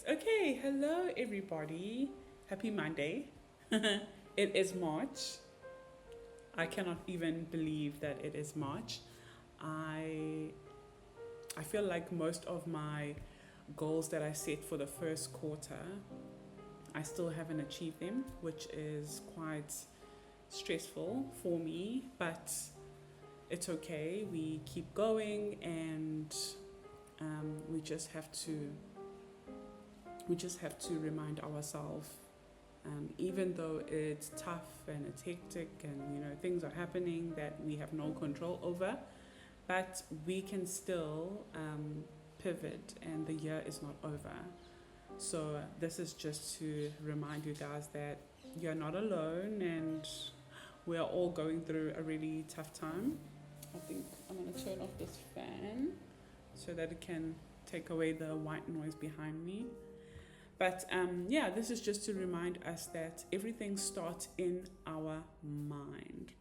Okay, hello everybody. Happy Monday. It is March. I cannot even believe that it is March. I I feel like most of my goals that I set for the first quarter, I still haven't achieved them, which is quite stressful for me, but it's okay. We keep going and we just have to remind ourselves, even though it's tough and it's hectic and things are happening that we have no control over, but we can still pivot and the year is not over. So this is just to remind you guys that you're not alone and we are all going through a really tough time. I think I'm going to turn off this fan so that it can take away the white noise behind me. But yeah, this is just to remind us that everything starts in our mind.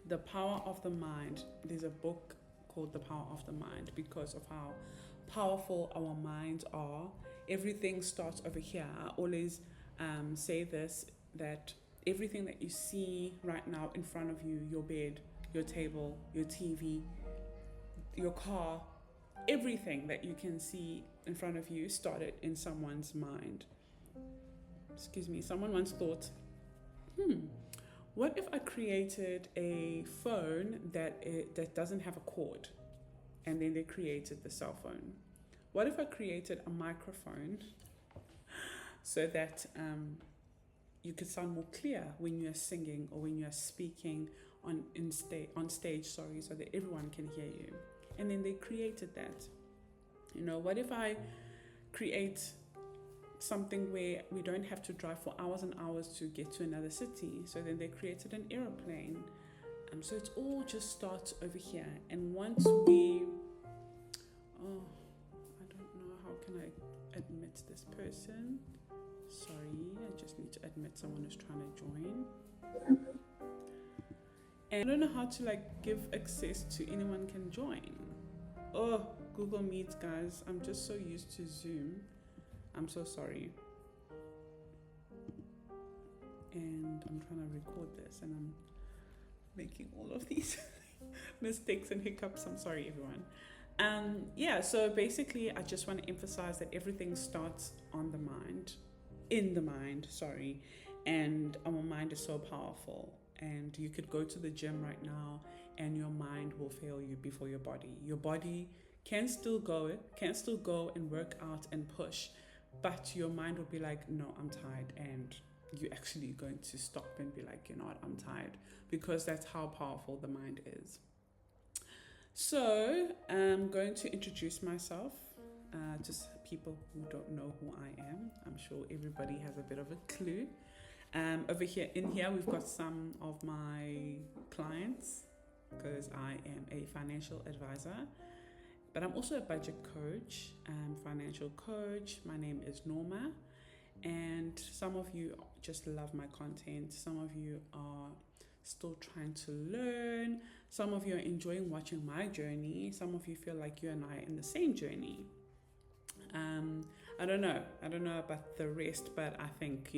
The power of the mind. There's a book called The Power of the Mind because of how powerful our minds are. Everything starts over here. I always say this, that everything that you see right now in front of you, your bed, your table, your TV, your car, everything that you can see in front of you started in someone's mind. Excuse me, someone once thought, what if I created a phone that doesn't have a cord? And then they created the cell phone. What if I created a microphone so that you could sound more clear when you're singing or when you're speaking on stage, so that everyone can hear you? And then they created that. What if I create something where we don't have to drive for hours and hours to get to another city? So then they created an aeroplane. So it all just starts over here. And once I don't know, how can I admit this person? Sorry, I just need to admit someone is trying to join. And I don't know how to give access to anyone can join. Oh, Google Meet, guys. I'm just so used to Zoom. I'm so sorry. And I'm trying to record this and I'm making all of these mistakes and hiccups. I'm sorry, everyone. Yeah, so basically I just want to emphasize that everything starts in the mind, and our mind is so powerful. And you could go to the gym right now and your mind will fail you before your body. Your body can still go and work out and push, but your mind will be like, no, I'm tired. And you're actually going to stop and be like, you know what, I'm tired, because that's how powerful the mind is. So I'm going to introduce myself. Just people who don't know who I am. I'm sure everybody has a bit of a clue. Over here, we've got some of my clients, because I am a financial advisor, but I'm also a budget coach, financial coach. My name is Norma, and some of you just love my content. Some of you are still trying to learn. Some of you are enjoying watching my journey. Some of you feel like you and I are in the same journey. I don't know about the rest, but I think,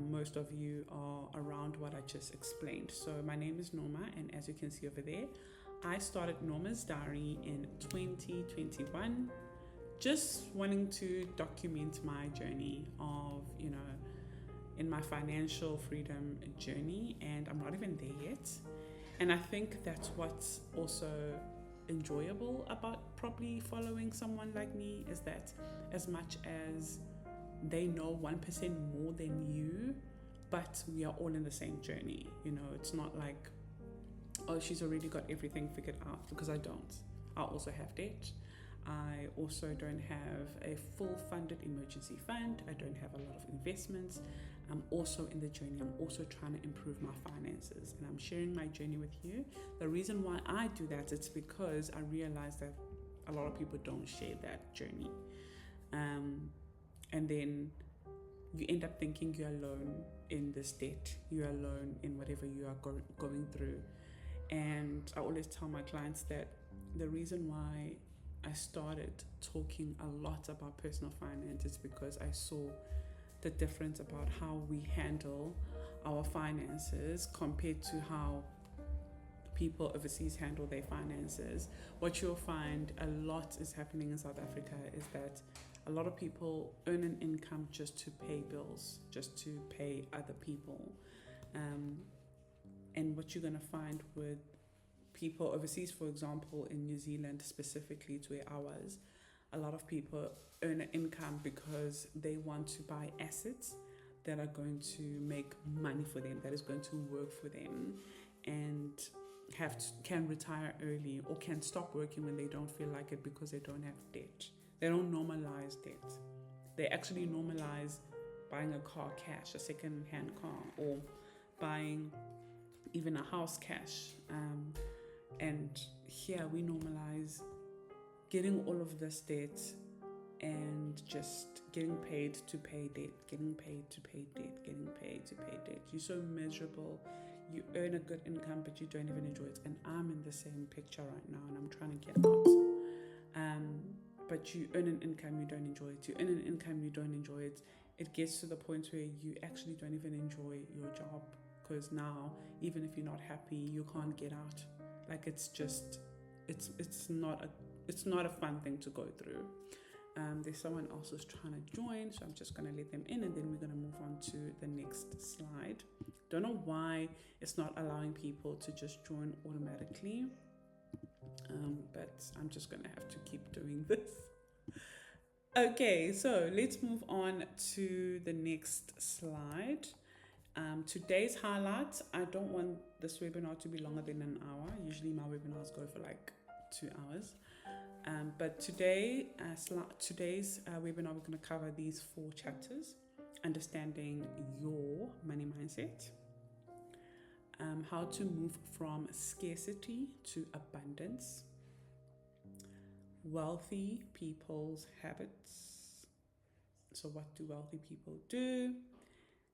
most of you are around what I just explained. So my name is Norma, and as you can see over there, I started Nomazdiary in 2021, just wanting to document my journey of, in my financial freedom journey, and I'm not even there yet. And I think that's what's also enjoyable about probably following someone like me, is that as much as they know 1% more than you, but we are all in the same journey. It's not like, oh, she's already got everything figured out, because I don't. I also have debt. I also don't have a full funded emergency fund. I don't have a lot of investments. I'm also in the journey. I'm also trying to improve my finances, and I'm sharing my journey with you. The reason why I do that is because I realize that a lot of people don't share that journey. And then you end up thinking you're alone in this debt. You're alone in whatever you are going through. And I always tell my clients that the reason why I started talking a lot about personal finance is because I saw the difference about how we handle our finances compared to how people overseas handle their finances. What you'll find a lot is happening in South Africa is that a lot of people earn an income just to pay bills, just to pay other people. And what you're going to find with people overseas, for example, in New Zealand specifically to where I was, a lot of people earn an income because they want to buy assets that are going to make money for them, that is going to work for them, and can retire early or can stop working when they don't feel like it because they don't have debt. They don't normalize debt. They actually normalize buying a car cash, a second-hand car, or buying even a house cash. And here we normalize getting all of this debt and just getting paid to pay debt, getting paid to pay debt, getting paid to pay debt. You're so miserable. You earn a good income, but you don't even enjoy it. And I'm in the same picture right now, and I'm trying to get out. But you earn an income, you don't enjoy it. You earn an income, you don't enjoy it. It gets to the point where you actually don't even enjoy your job, because now, even if you're not happy, you can't get out. Like it's not a fun thing to go through. There's someone else who's trying to join, so I'm just going to let them in, and then we're going to move on to the next slide. Don't know why it's not allowing people to just join automatically, but I'm just going to have to keep doing this. Okay, so let's move on to the next slide. Today's highlight, I don't want this webinar to be longer than an hour. Usually my webinars go for like 2 hours. But today's webinar, we're going to cover these 4 chapters: understanding your money mindset, how to move from scarcity to abundance, wealthy people's habits. So what do wealthy people do?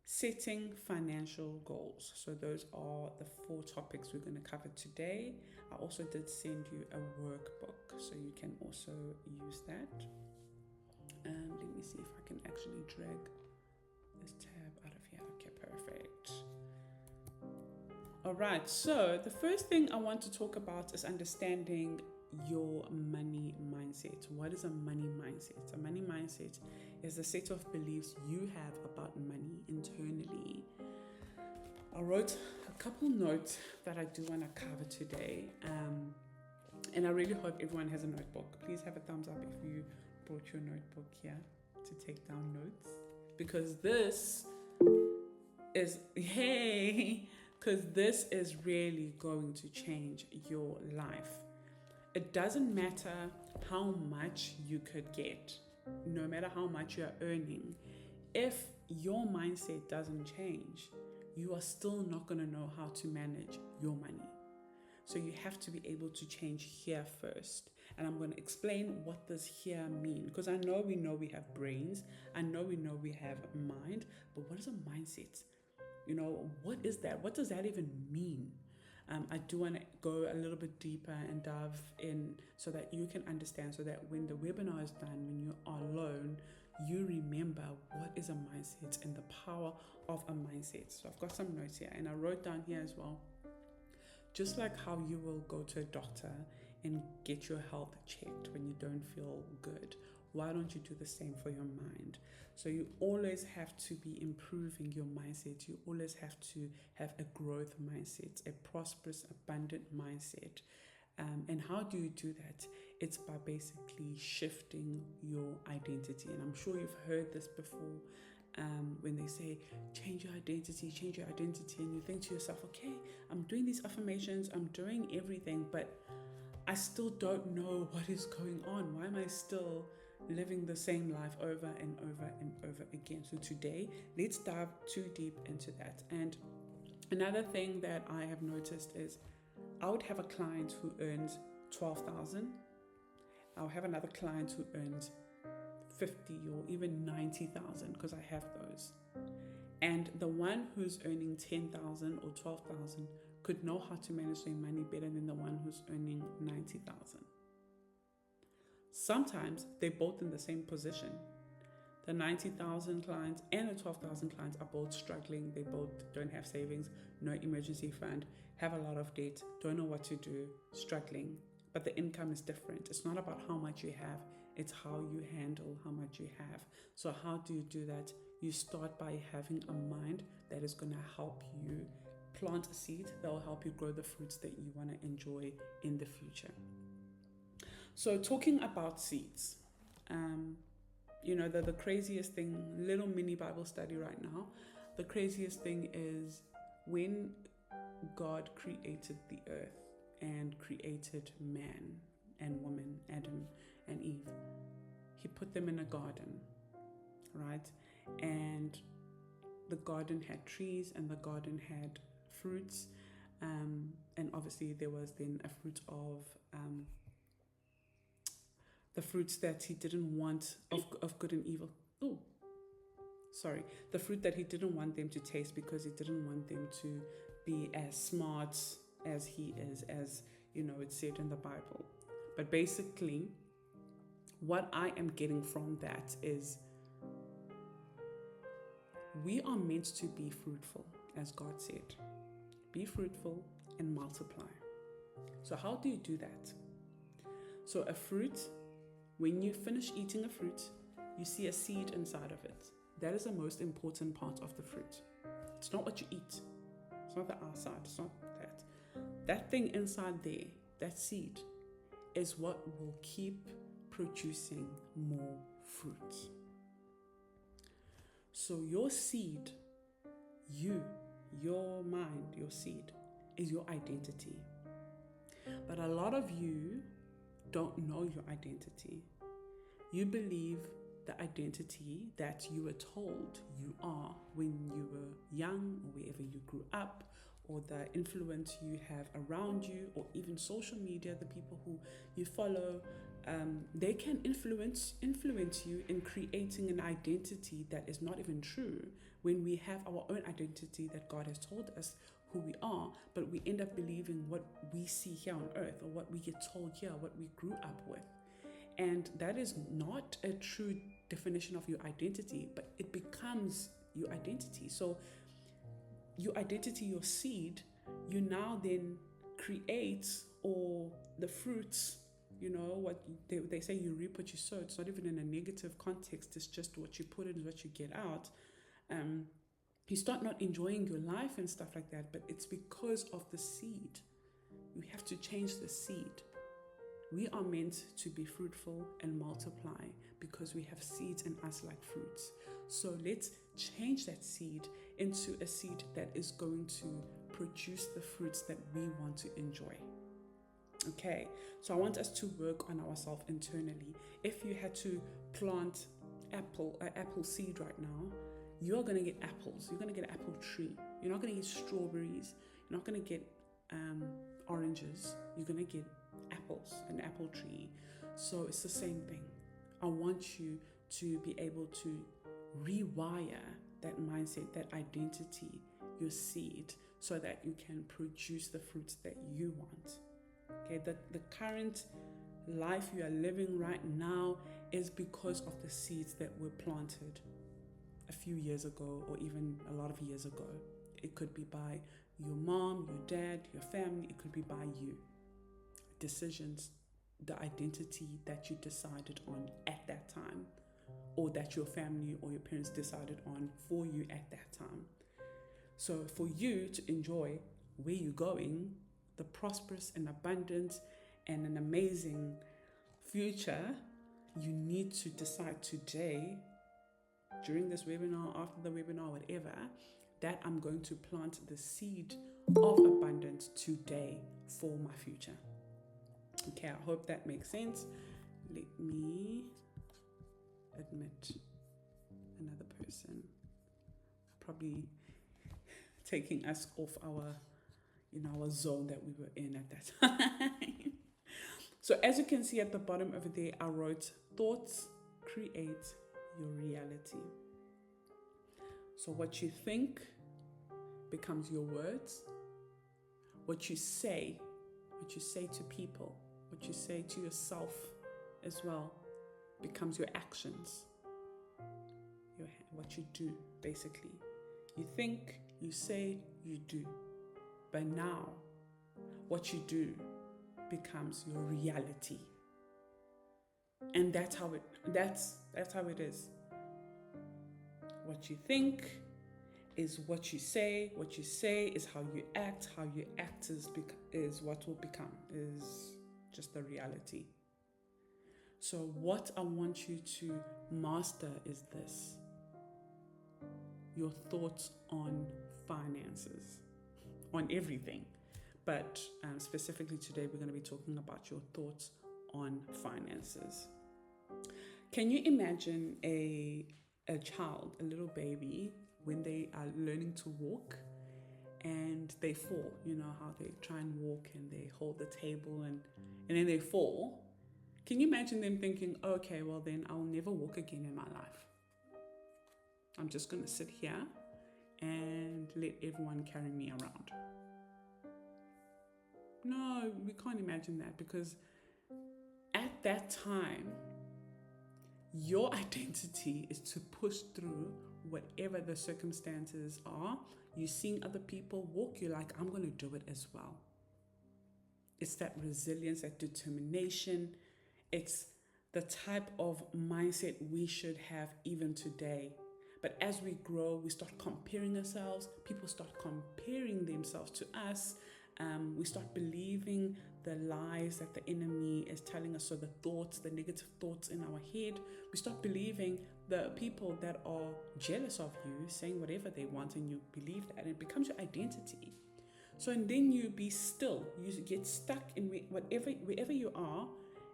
Setting financial goals. So those are the 4 topics we're going to cover today. I also did send you a workbook, so you can also use that. Let me see if I can actually drag this tab out of here. Okay, perfect. All right, so the first thing I want to talk about is understanding your money mindset. What is a money mindset? A money mindset is a set of beliefs you have about money internally. I wrote a couple notes that I do want to cover today, and I really hope everyone has a notebook. Please have a thumbs up if you brought your notebook here to take down notes, because this is really going to change your life. It doesn't matter how much you could get, no matter how much you're earning. If your mindset doesn't change, you are still not going to know how to manage your money. So you have to be able to change here first. And I'm going to explain what does here mean, because I know we have brains. I know we have a mind, but what is a mindset? What is that? What does that even mean? I do want to go a little bit deeper and dive in so that you can understand, so that when the webinar is done, when you are alone, you remember what is a mindset and the power of a mindset. So I've got some notes here, and I wrote down here as well. Just like how you will go to a doctor and get your health checked when you don't feel good, why don't you do the same for your mind? So you always have to be improving your mindset. You always have to have a growth mindset, a prosperous, abundant mindset. And how do you do that? It's by basically shifting your identity. And I'm sure you've heard this before. When they say, change your identity, and you think to yourself, okay, I'm doing these affirmations, I'm doing everything, but I still don't know what is going on. Why am I still living the same life over and over and over again? So today, let's dive too deep into that. And another thing that I have noticed is I would have a client who earns 12,000. I'll have another client who earns 50 or even 90,000, because I have those. And the one who's earning 10,000 or 12,000 could know how to manage their money better than the one who's earning 90,000. Sometimes they're both in the same position. The 90,000 clients and the 12,000 clients are both struggling. They both don't have savings, no emergency fund, have a lot of debt, don't know what to do, struggling. But the income is different. It's not about how much you have, it's how you handle how much you have. So how do you do that? You start by having a mind that is going to help you plant a seed that will help you grow the fruits that you want to enjoy in the future. So talking about seeds, the craziest thing, little mini Bible study right now, the craziest thing is when God created the earth and created man and woman, Adam and Eve, he put them in a garden, right? And the garden had trees and the garden had fruits, and obviously there was then a fruit of the fruits that he didn't want of good and evil. The fruit that he didn't want them to taste because he didn't want them to be as smart as he is, as it's said in the Bible. But basically, what I am getting from that is we are meant to be fruitful, as God said. Be fruitful and multiply. So how do you do that? So a fruit, when you finish eating a fruit, you see a seed inside of it. That is the most important part of the fruit. It's not what you eat. It's not the outside. It's not that. That thing inside there, that seed, is what will keep producing more fruit. So your seed, your mind, your seed, is your identity. But a lot of you don't know your identity. You believe the identity that you were told you are when you were young or wherever you grew up, or the influence you have around you, or even social media, the people who you follow, they can influence you in creating an identity that is not even true, when we have our own identity that God has told us who we are, but we end up believing what we see here on earth, or what we get told here, what we grew up with. And that is not a true definition of your identity, but it becomes your identity. So your identity, your seed, you now then create, or the fruits, what they say, you reap what you sow. It's not even in a negative context. It's just what you put in is what you get out. You start not enjoying your life and stuff like that, but it's because of the seed. You have to change the seed. We are meant to be fruitful and multiply because we have seeds in us like fruits. So let's change that seed into a seed that is going to produce the fruits that we want to enjoy. Okay, so I want us to work on ourselves internally. If you had to plant an apple seed right now, you're going to get apples. You're going to get an apple tree. You're not going to get strawberries. You're not going to get oranges. You're going to get apples, an apple tree. So it's the same thing. I want you to be able to rewire that mindset, that identity, your seed, so that you can produce the fruits that you want. Okay, the current life you are living right now is because of the seeds that were planted a few years ago, or even a lot of years ago. It could be by your mom, your dad, your family. It could be by you. Decisions, the identity that you decided on at that time, or that your family or your parents decided on for you at that time. So for you to enjoy where you're going, the prosperous and abundant and an amazing future, you need to decide today, during this webinar, after the webinar, whatever, that I'm going to plant the seed of abundance today for my future. Okay, I hope that makes sense. Let me admit another person. Probably taking us off our zone that we were in at that time. So as you can see at the bottom over there, I wrote, thoughts create your reality. So what you think becomes your words. What you say to people, what you say to yourself as well becomes your actions, what you do, basically. You think, you say, you do. But now, what you do becomes your reality. And that's how it is. What you think is what you say is how you act is what will become, is just the reality. So what I want you to master is this: your thoughts on finances, on everything. But specifically today, we're going to be talking about your thoughts on finances. Can you imagine a child, a little baby, when they are learning to walk and they fall? You know how they try and walk and they hold the table and then they fall. Can you imagine them thinking, okay, well then I'll never walk again in my life. I'm just going to sit here and let everyone carry me around. No, we can't imagine that, because at that time, your identity is to push through whatever the circumstances are. You're seeing other people walk, you're like, I'm going to do it as well. It's that resilience, that determination. It's the type of mindset we should have even today. But as we grow, we start comparing ourselves. People start comparing themselves to us. We start believing the lies that the enemy is telling us. So the thoughts, the negative thoughts in our head, we start believing the people that are jealous of you, saying whatever they want, and you believe that, and it becomes your identity. So, and then you be still, you get stuck in wherever you are,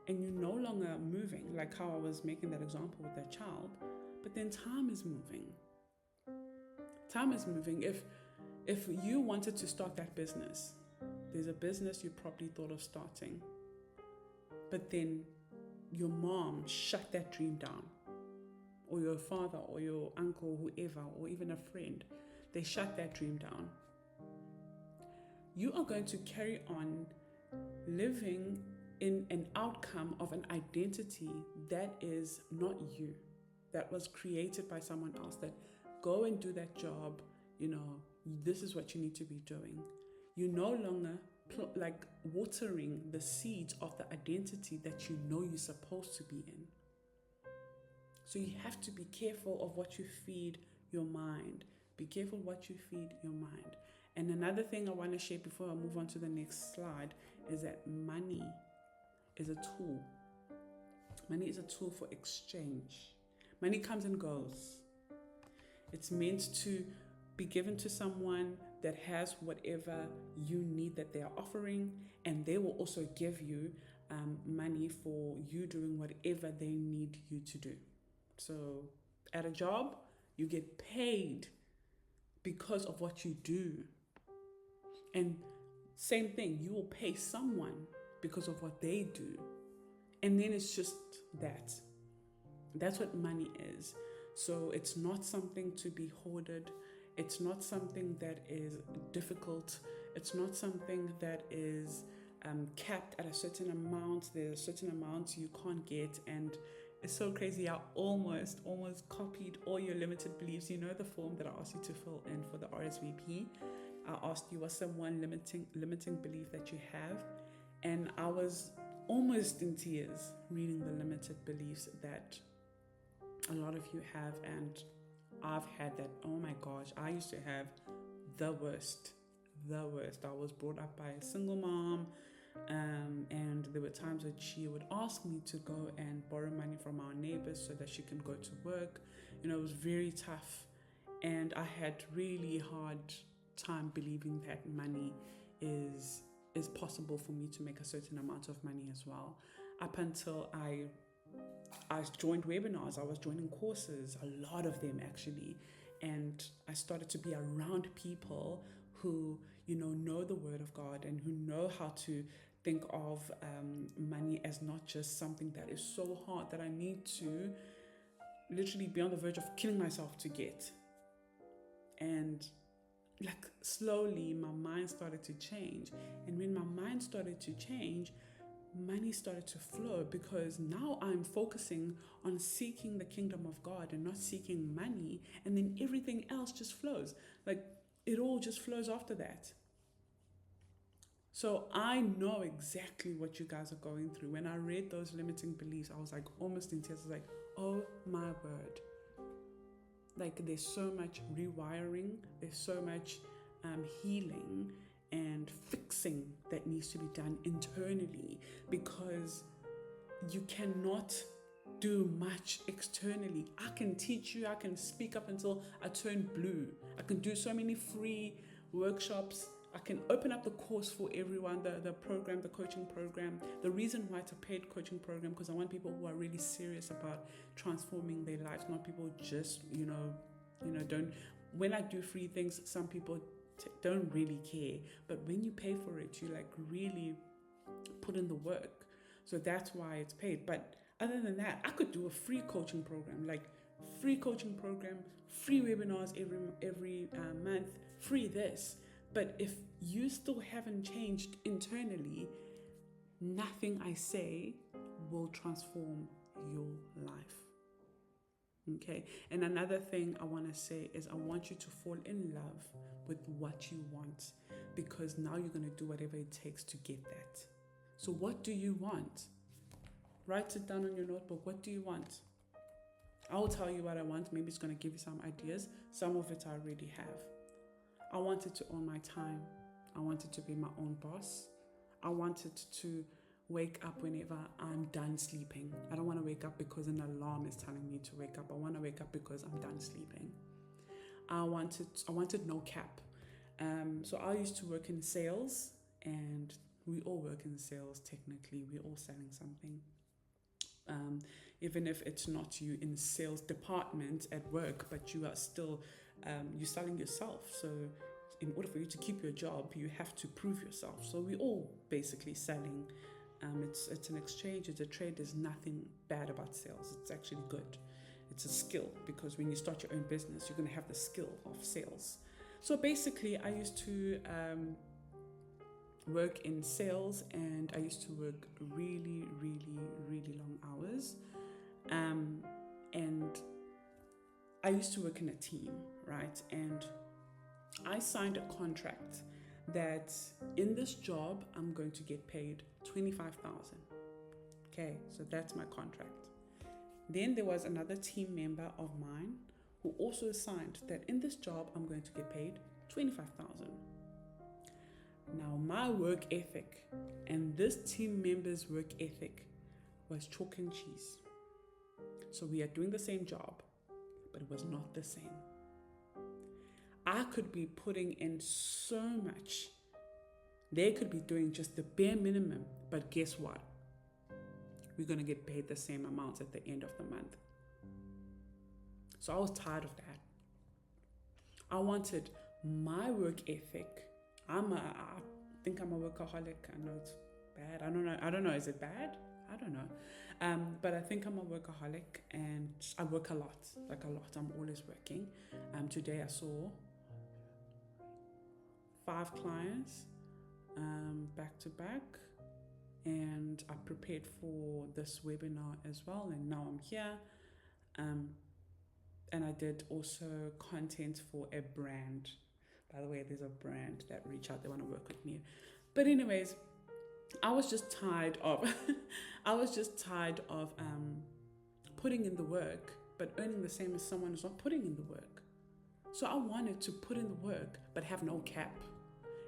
and you're no longer moving, like how I was making that example with that child. But then time is moving. Time is moving. If you wanted to start that business, there's a business you probably thought of starting, but then your mom shut that dream down, or your father or your uncle, whoever, or even a friend, they shut that dream down. You are going to carry on living in an outcome of an identity that is not you, that was created by someone else, that go and do that job, this is what you need to be doing. You're no longer watering the seeds of the identity that you know you're supposed to be in. So you have to be careful of what you feed your mind. Be careful what you feed your mind. And another thing I want to share before I move on to the next slide is that money is a tool. Money is a tool for exchange. Money comes and goes. It's meant to be given to someone that has whatever you need that they are offering, and they will also give you money for you doing whatever they need you to do. So at a job, you get paid because of what you do. And same thing, you will pay someone because of what they do. And then it's just that. That's what money is. So it's not something to be hoarded. It's not something that is difficult. It's not something that is capped at a certain amount. There's a certain amount you can't get. And it's so crazy. I almost copied all your limited beliefs. You know the form that I asked you to fill in for the RSVP? I asked you, what's the one limiting belief that you have? And I was almost in tears reading the limited beliefs that a lot of you have. And I've had that. Oh my gosh, I used to have the worst. I was brought up by a single mom, and there were times that she would ask me to go and borrow money from our neighbors so that she can go to work. It was very tough, and I had really hard time believing that money is possible for me to make a certain amount of money as well, up until I joined webinars. I was joining courses, a lot of them actually, and I started to be around people who know the word of God and who know how to think of money as not just something that is so hard that I need to literally be on the verge of killing myself to get. And slowly my mind started to change, and when my mind started to change, money started to flow, because now I'm focusing on seeking the kingdom of God and not seeking money, and then everything else just flows. Like, it all just flows after that. So I know exactly what you guys are going through. When I read those limiting beliefs, I was like almost in tears. I was like, oh my word. Like, there's so much rewiring, there's so much healing and fixing that needs to be done internally, because you cannot do much externally. I can teach you, I can speak up until I turn blue. I can do so many free workshops. I can open up the course for everyone, the program, the coaching program. The reason why it's a paid coaching program, because I want people who are really serious about transforming their lives, not people just, don't. When I do free things, some people don't really care. But when you pay for it, you like really put in the work. So that's why it's paid. But other than that, I could do a free coaching program, free webinars every month, free this. But if you still haven't changed internally, nothing I say will transform your life. Okay? And another thing I want to say is I want you to fall in love with what you want, because now you're going to do whatever it takes to get that. So what do you want? Write it down on your notebook. What do you want? I'll tell you what I want. Maybe it's going to give you some ideas. Some of it I already have. I wanted to own my time. I wanted to be my own boss. I wanted to wake up whenever I'm done sleeping. I don't want to wake up because an alarm is telling me to wake up. I want to wake up because I'm done sleeping. I wanted no cap. So I used to work in sales, and we all work in sales technically. We're all selling something. Even if it's not you in the sales department at work, but you are still you're selling yourself. So in order for you to keep your job, you have to prove yourself. So we're all basically selling. It's an exchange, it's a trade. There's nothing bad about sales. It's actually good. It's a skill, because when you start your own business, you're going to have the skill of sales. So basically, I used to work in sales, and I used to work really, really, really long hours. And I used to work in a team, right? And I signed a contract that in this job, I'm going to get paid 25,000. Okay, so that's my contract. Then there was another team member of mine who also signed that in this job, I'm going to get paid 25,000. Now, my work ethic and this team member's work ethic was chalk and cheese. So we are doing the same job, but it was not the same. I could be putting in so much. They could be doing just the bare minimum, but guess what? We're going to get paid the same amount at the end of the month. So I was tired of that. I wanted my work ethic. I think I'm a workaholic. I know it's bad. I don't know. Is it bad? I don't know. But I think I'm a workaholic, and I work a lot. I'm always working. Today I saw 5 clients back to back, and I prepared for this webinar as well, and now I'm here. And I did also content for a brand. By the way, there's a brand that reached out, they want to work with me. But anyways, I was just tired of putting in the work, but earning the same as someone who's not putting in the work. So I wanted to put in the work, but have no cap.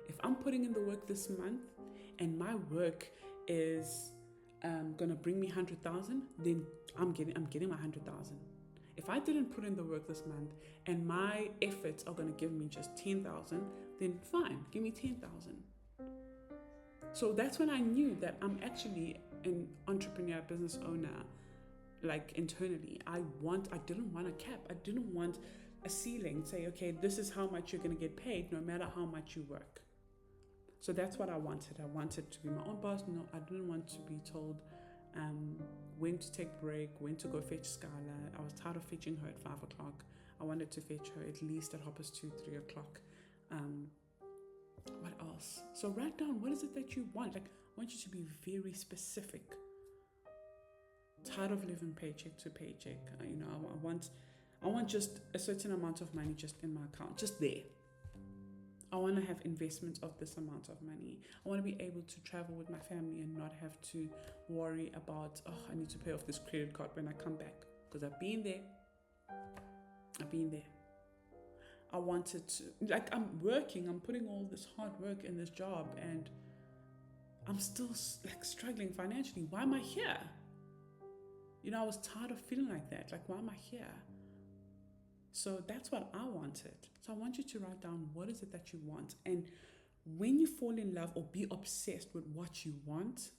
If I'm putting in the work this month and my work is gonna bring me 100,000, then I'm getting my 100,000. If I didn't put in the work this month and my efforts are gonna give me just 10,000, then fine, give me 10,000. So that's when I knew that I'm actually an entrepreneur, business owner, like internally. I didn't want a cap. I didn't want a ceiling. Say, okay, this is how much you're going to get paid no matter how much you work. So that's what I wanted. I wanted to be my own boss. No, I didn't want to be told when to take break, when to go fetch Skylar. I was tired of fetching her at 5 o'clock. I wanted to fetch her at least at 2:30, 3 o'clock. What else? So write down, what is it that you want? Like, want you to be very specific. Tired of living paycheck to paycheck. I want just a certain amount of money just in my account, just there. I want to have investments of this amount of money. I want to be able to travel with my family and not have to worry about, I need to pay off this credit card when I come back. Because I've been there. I wanted to, I'm working, I'm putting all this hard work in this job, and I'm still struggling financially. Why am I here? I was tired of feeling like that. Why am I here? So that's what I wanted. So I want you to write down, what is it that you want? And when you fall in love or be obsessed with what you want,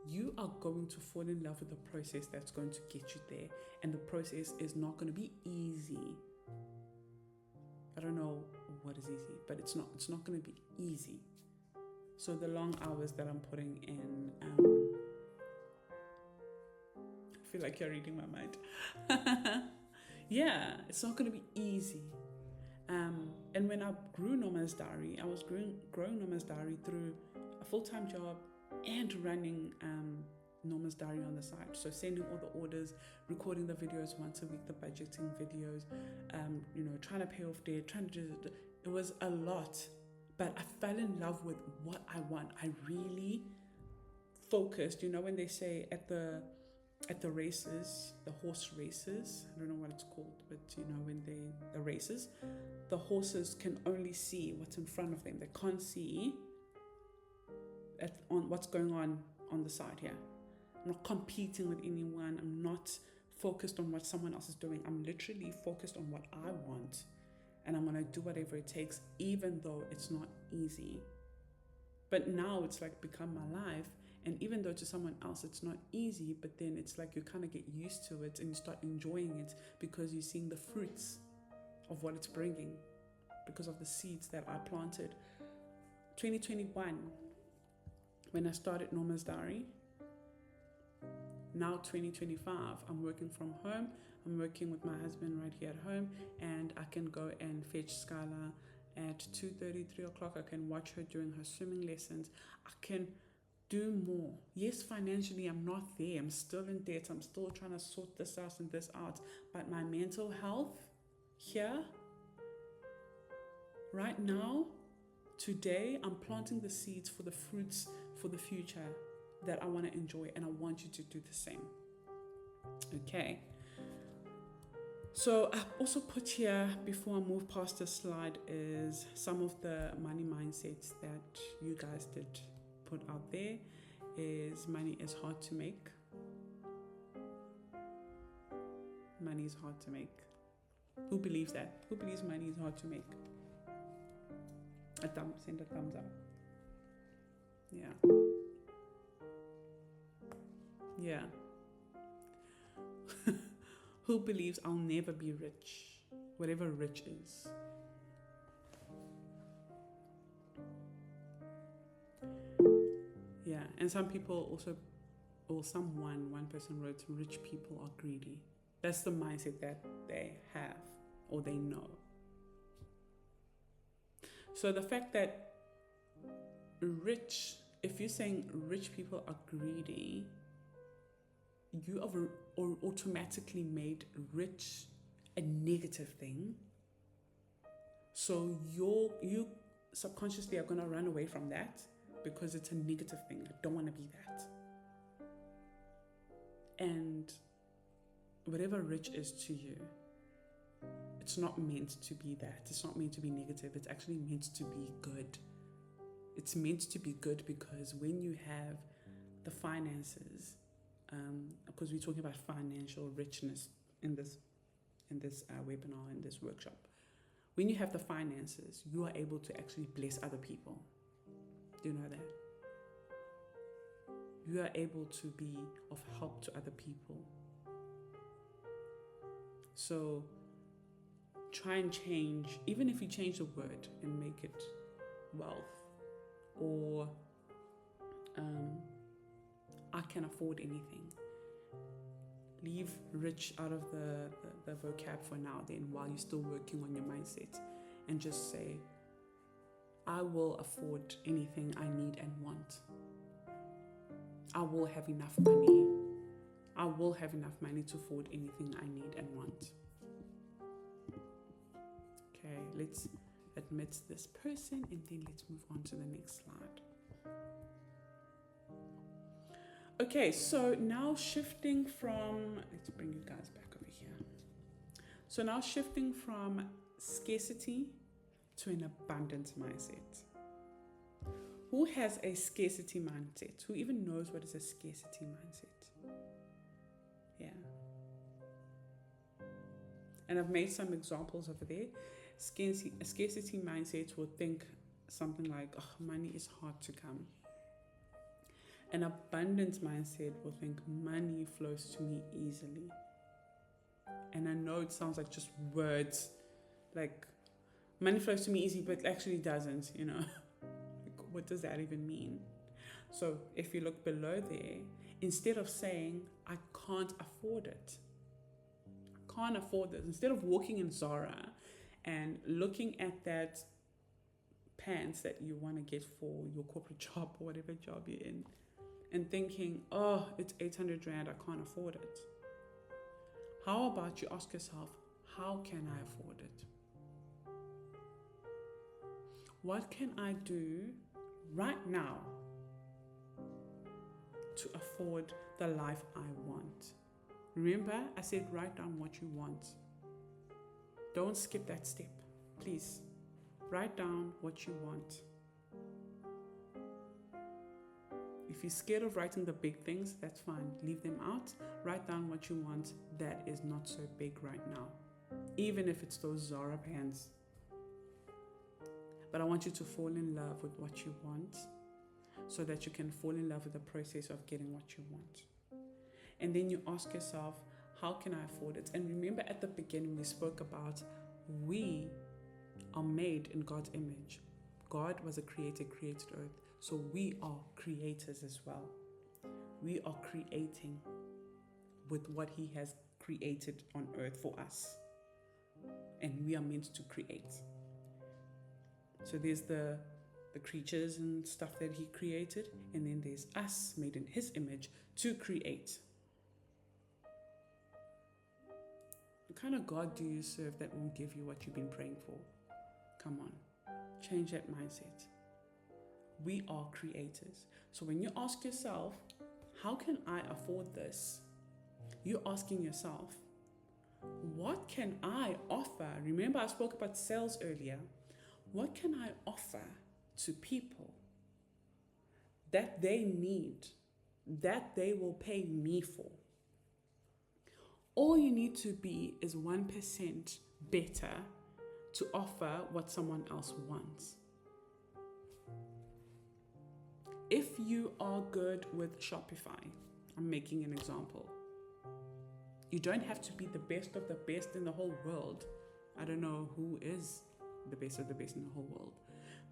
you are going to fall in love with the process that's going to get you there. And the process is not going to be easy. I don't know what is easy, but it's not going to be easy. So the long hours that I'm putting in, I feel like you're reading my mind. Yeah, it's not going to be easy. And when I grew Nomazdiary, I was growing Nomazdiary through a full-time job and running Nomazdiary on the side. So sending all the orders, recording the videos once a week, the budgeting videos, trying to pay off debt, it was a lot. But I fell in love with what I want. I really focused, when they say at the races, the horse races, I don't know what it's called, but when the races, the horses can only see what's in front of them. They can't see on what's going on the side here. I'm not competing with anyone. I'm not focused on what someone else is doing. I'm literally focused on what I want, and I'm going to do whatever it takes, even though it's not easy. But now it's become my life. And even though to someone else it's not easy, but then it's you kind of get used to it and you start enjoying it because you're seeing the fruits of what it's bringing because of the seeds that I planted. 2021, when I started Nomazdiary, now 2025, I'm working from home. I'm working with my husband right here at home, and I can go and fetch Skylar at 2:30, 3 o'clock. I can watch her during her swimming lessons. I can do more. Yes, financially, I'm not there. I'm still in debt. I'm still trying to sort this out and this out. But my mental health here, right now, today, I'm planting the seeds for the fruits for the future that I want to enjoy. And I want you to do the same. Okay. So I've also put here, before I move past the slide, is some of the money mindsets that you guys did put out there. Is money is hard to make. Money is hard to make. Who believes that? Who believes money is hard to make? Send a thumbs up. Yeah. Yeah. Who believes I'll never be rich? Whatever rich is. Yeah, and some people also, or one person wrote, rich people are greedy. That's the mindset that they have or they know. So the fact that if you're saying rich people are greedy, you have automatically made rich a negative thing. So you subconsciously are going to run away from that because it's a negative thing. I don't want to be that. And whatever rich is to you, it's not meant to be that. It's not meant to be negative. It's actually meant to be good. It's meant to be good because when you have the finances, because we're talking about financial richness in this webinar, in this workshop. When you have the finances, you are able to actually bless other people. Do you know that? You are able to be of help to other people. So try and change, even if you change the word and make it wealth, or I can afford anything. Leave rich out of the vocab for now then, while you're still working on your mindset, and just say I will afford anything I need and want. I will have enough money. I will have enough money to afford anything I need and want. Okay, let's admit this person and then let's move on to the next slide. Okay, so now shifting from, let's bring you guys back over here. So now shifting from scarcity to an abundance mindset. Who has a scarcity mindset? Who even knows what is a scarcity mindset? Yeah. And I've made some examples over there. A scarcity mindset will think something like, oh, money is hard to come. An abundance mindset will think money flows to me easily. And I know it sounds like just words, like money flows to me easy, but it actually doesn't, you know. Like, what does that even mean? So if you look below there, instead of saying, I can't afford it, I can't afford this, instead of walking in Zara and looking at that pants that you want to get for your corporate job or whatever job you're in, and thinking, oh, it's 800 Rand, I can't afford it. How about you ask yourself, how can I afford it? What can I do right now to afford the life I want? Remember, I said write down what you want. Don't skip that step, please. Write down what you want. If you're scared of writing the big things, that's fine. Leave them out. Write down what you want that is not so big right now. Even if it's those Zara pants. But I want you to fall in love with what you want so that you can fall in love with the process of getting what you want. And then you ask yourself, how can I afford it? And remember at the beginning we spoke about we are made in God's image. God was a creator, created earth. So we are creators as well. We are creating with what He has created on earth for us. And we are meant to create. So there's the creatures and stuff that He created. And then there's us made in His image to create. What kind of God do you serve that won't give you what you've been praying for? Come on, change that mindset. We are creators. So when you ask yourself, how can I afford this? You're asking yourself, what can I offer? Remember I spoke about sales earlier. What can I offer to people that they need, that they will pay me for? All you need to be is 1% better to offer what someone else wants. If you are good with Shopify, I'm making an example. You don't have to be the best of the best in the whole world. I don't know who is the best of the best in the whole world.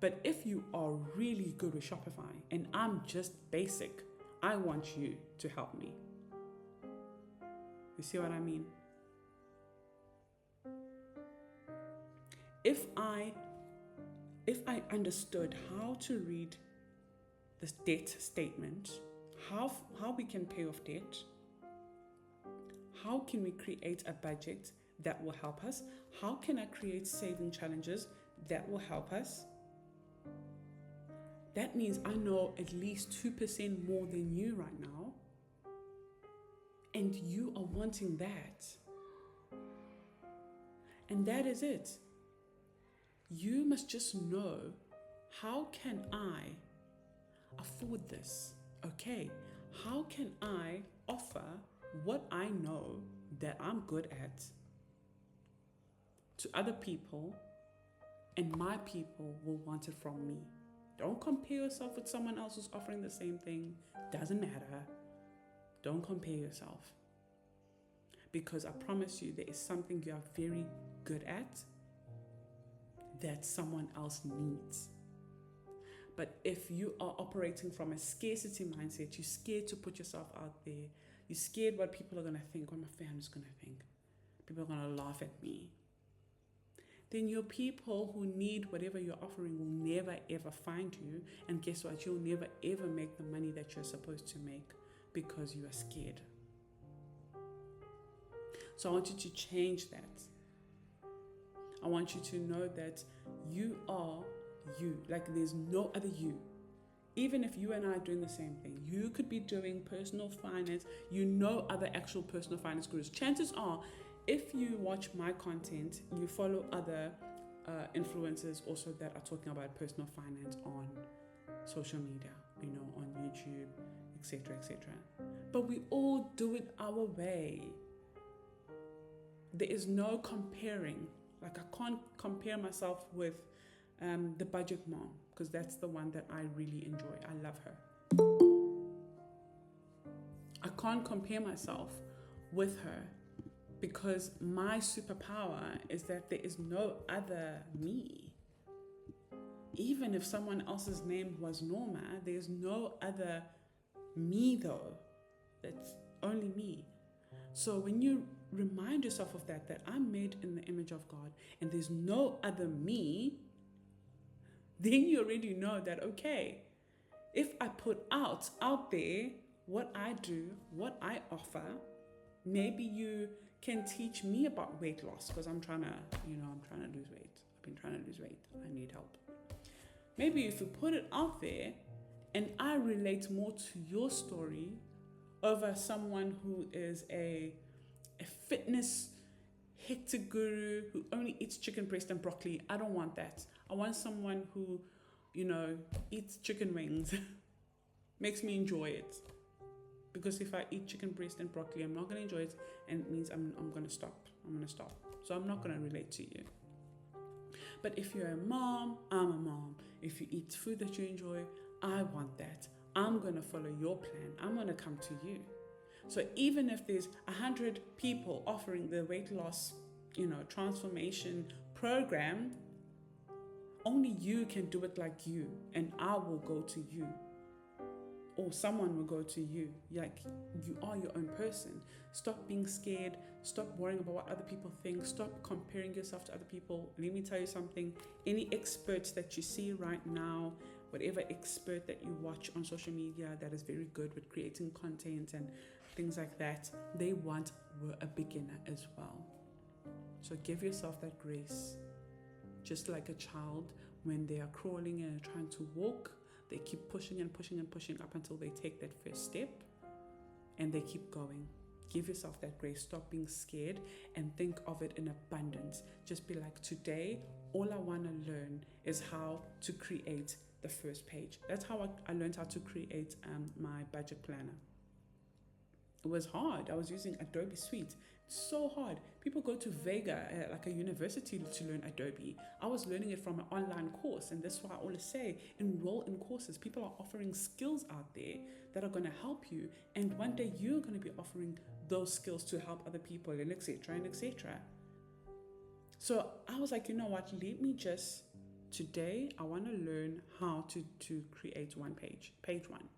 But if you are really good with Shopify and I'm just basic, I want you to help me. You see what I mean? If I understood how to read this debt statement, how we can pay off debt, how can we create a budget that will help us, how can I create saving challenges that will help us, that means I know at least 2% more than you right now, and you are wanting that. And that is it. You must just know, how can I afford this? Okay, how can I offer what I know that I'm good at to other people, and my people will want it from me? Don't compare yourself with someone else who's offering the same thing. Doesn't matter. Don't compare yourself. Because I promise you, there is something you are very good at that someone else needs. But if you are operating from a scarcity mindset, you're scared to put yourself out there. You're scared what people are going to think, what my family's going to think. People are going to laugh at me. then your people who need whatever you're offering will never ever find you. And guess what? You'll never ever make the money that you're supposed to make because you are scared. So I want you to change that. I want you to know that you are you. Like there's no other you. Even if you and I are doing the same thing, you could be doing personal finance, other actual personal finance gurus. Chances are, if you watch my content, you follow other influencers also that are talking about personal finance on social media, on YouTube, etc., etc. But we all do it our way. There is no comparing. Like I can't compare myself with the budget mom, because that's the one that I really enjoy. I love her. I can't compare myself with her because my superpower is that there is no other me. Even if someone else's name was Norma, there's no other me though. It's only me. So when you remind yourself of that I'm made in the image of God and there's no other me, then you already know that, okay, if I put out there what I do, what I offer, maybe you can teach me about weight loss, because I'm trying to lose weight. I've been trying to lose weight. I need help. Maybe if you put it out there and I relate more to your story over someone who is a fitness hectic guru who only eats chicken breast and broccoli. I don't want that. I want someone who, eats chicken wings, makes me enjoy it. Because if I eat chicken breast and broccoli, I'm not going to enjoy it, and it means I'm going to stop. So I'm not going to relate to you. But if you're a mom, I'm a mom. If you eat food that you enjoy, I want that. I'm going to follow your plan. I'm going to come to you. So even if there's 100 people offering the weight loss, transformation program, only you can do it like you, and I will go to you. Or someone will go to you. Like, you are your own person. Stop being scared. Stop worrying about what other people think. Stop comparing yourself to other people. Let me tell you something. Any experts that you see right now, whatever expert that you watch on social media that is very good with creating content and things like that, they were a beginner as well. So give yourself that grace. Just like a child, when they are crawling and trying to walk, they keep pushing and pushing and pushing up until they take that first step, and they keep going. Give yourself that grace. Stop being scared and think of it in abundance. Just be like, today, all I want to learn is how to create the first page. That's how I learned how to create my budget planner. It was hard. I was using Adobe Suite. So hard. People go to Vega, like a university, to learn Adobe. I was learning it from an online course, and that's why I always say, enroll in courses. People are offering skills out there that are going to help you, and one day you're going to be offering those skills to help other people, and etc. and etc. So I was like, you know what? Today I want to learn how to create one page 1.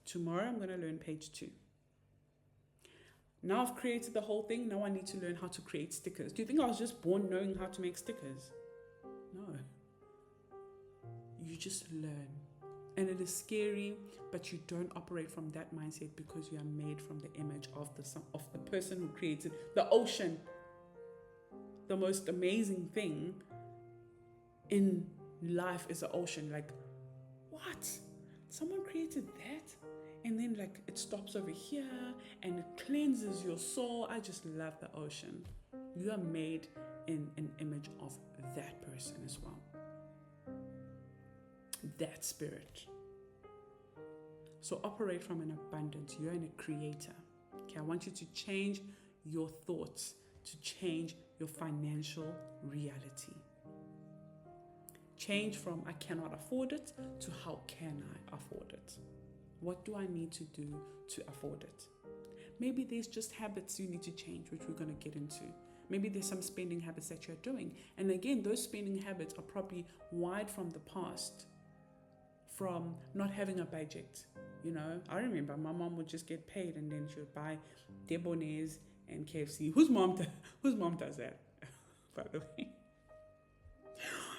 Tomorrow I'm going to learn page 2. Now I've created the whole thing. Now I need to learn how to create stickers. Do you think I was just born knowing how to make stickers? No. You just learn. And it is scary, but you don't operate from that mindset because you are made from the image of the person who created the ocean. The most amazing thing in life is the ocean. Like, what? Someone created that? And then it stops over here and it cleanses your soul. I just love the ocean. You are made in an image of that person as well. That spirit. So operate from an abundance. You're a creator. Okay, I want you to change your thoughts to change your financial reality. Change from I cannot afford it to how can I afford it? What do I need to do to afford it? Maybe there's just habits you need to change, which we're going to get into. Maybe there's some spending habits that you're doing. And again, those spending habits are probably wired from the past, from not having a budget. I remember my mom would just get paid and then she would buy debonaise and KFC. Whose mom does that? by the way.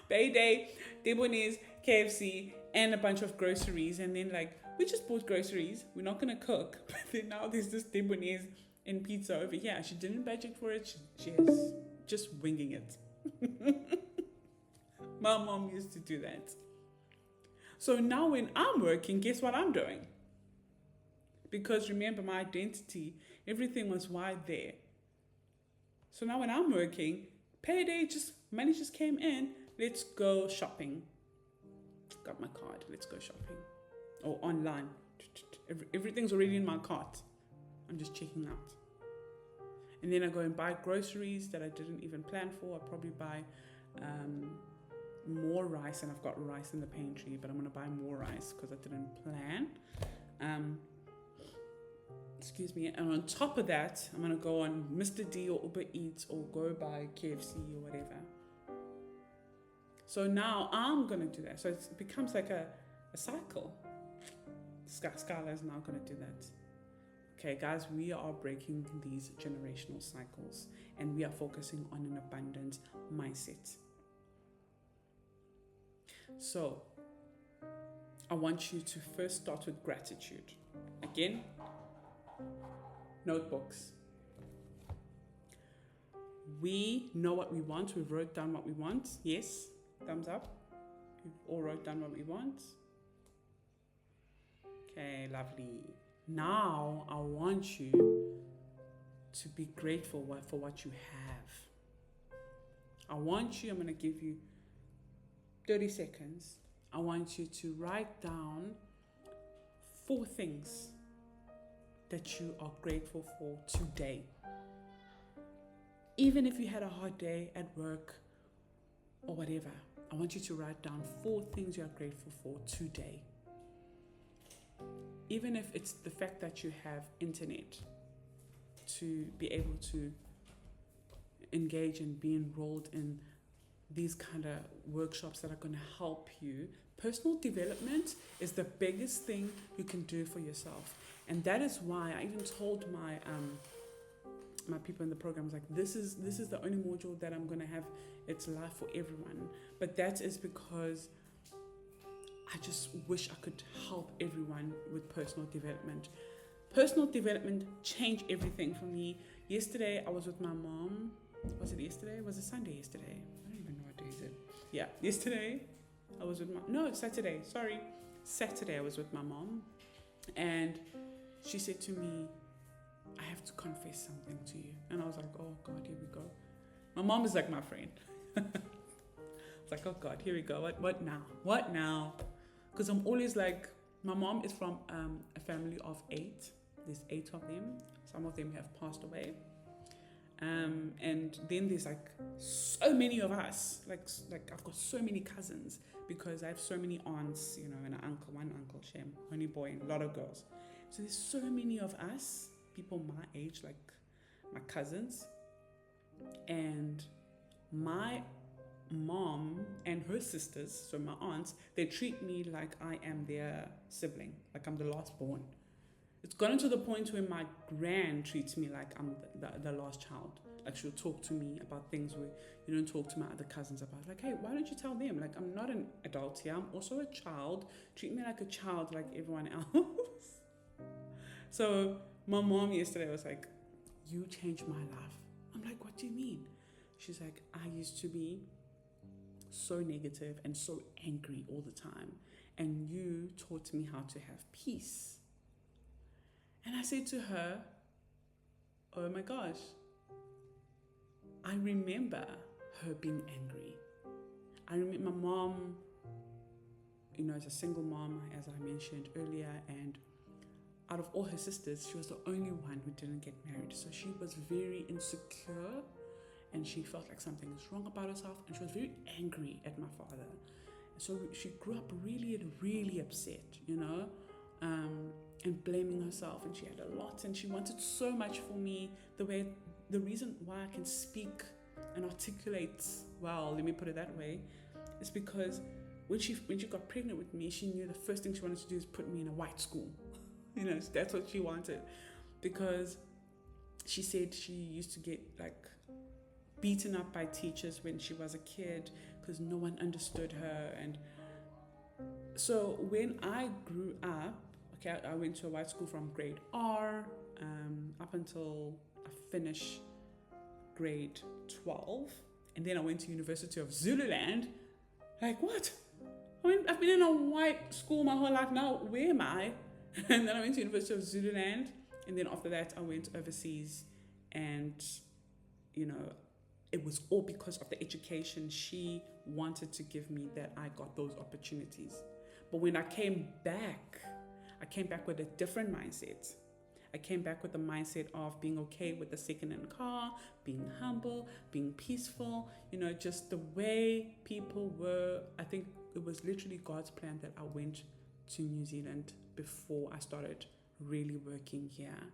Payday, Debonairs, KFC, and a bunch of groceries. And then like, we just bought groceries. We're not going to cook. But then now there's this Debonairs and pizza over here. She didn't budget for it. She is just winging it. My mom used to do that. So now when I'm working, guess what I'm doing? Because remember, my identity, everything was wired there. So now when I'm working, payday, money just came in. Let's go shopping. Got my card. Let's go shopping. Or online. Everything's already in my cart. I'm just checking out. And then I go and buy groceries that I didn't even plan for. I probably buy more rice, and I've got rice in the pantry, but I'm going to buy more rice because I didn't plan. Excuse me. And on top of that, I'm going to go on Mr. D or Uber Eats or go buy KFC or whatever. So now I'm going to do that. So it becomes like a cycle. Skylar is now going to do that. Okay, guys, we are breaking these generational cycles and we are focusing on an abundant mindset. So I want you to first start with gratitude. Again, notebooks. We know what we want. We wrote down what we want. Yes, thumbs up. We've all wrote down what we want. Okay, lovely. Now I want you to be grateful for what you have. I'm going to give you 30 seconds. I want you to write down 4 things that you are grateful for today. Even if you had a hard day at work or whatever, I want you to write down 4 things you are grateful for today. Even if it's the fact that you have internet to be able to engage and be enrolled in these kind of workshops that are going to help you. Personal development is the biggest thing you can do for yourself. And that is why I even told my my people in the program, like, this is the only module that I'm going to have. It's live for everyone. But that is because I just wish I could help everyone with personal development. Personal development changed everything for me. Yesterday, I was with my mom. Was it yesterday? Was it Sunday yesterday? I don't even know what day is it. Yeah, yesterday, I was with Saturday. Sorry. Saturday, I was with my mom. And she said to me, I have to confess something to you. And I was like, oh God, here we go. My mom is like my friend. It's like, oh God, here we go. What now? What now? Because I'm always like, my mom is from a family of 8. There's 8 of them. Some of them have passed away. And then there's like so many of us. Like I've got so many cousins because I have so many aunts, and one uncle, Shem, only boy, and a lot of girls. So there's so many of us, people my age, like my cousins. And my mom and her sisters, so my aunts, they treat me like I am their sibling, like I'm the last born. It's gotten to the point where my gran treats me like I'm the last child. Like, she'll talk to me about things where you don't talk to my other cousins about. Like, hey, why don't you tell them? Like, I'm not an adult here. I'm also a child. Treat me like a child, like everyone else. So my mom yesterday was like, you changed my life. I'm like, what do you mean? She's like, I used to be so negative and so angry all the time. And you taught me how to have peace. And I said to her, oh my gosh, I remember her being angry. I remember my mom, as a single mom, as I mentioned earlier, and out of all her sisters, she was the only one who didn't get married. So she was very insecure and she felt like something is wrong about herself, and she was very angry at my father. So she grew up really, really upset, and blaming herself, and she had a lot, and she wanted so much for me. The reason why I can speak and articulate well, let me put it that way, is because when she got pregnant with me, she knew the first thing she wanted to do is put me in a white school. That's what she wanted, because she said she used to get like beaten up by teachers when she was a kid because no one understood her. And so when I grew up, okay, I went to a white school from grade R up until I finished grade 12, and then I went to University of Zululand. Like, what? I've been in a white school my whole life now. Where am I? And then I went to University of Zululand, and then after that I went overseas. And it was all because of the education she wanted to give me that I got those opportunities. But when I came back with a different mindset. I came back with the mindset of being okay with the second-hand car, being humble, being peaceful, just the way people were. I think it was literally God's plan that I went to New Zealand before I started really working here.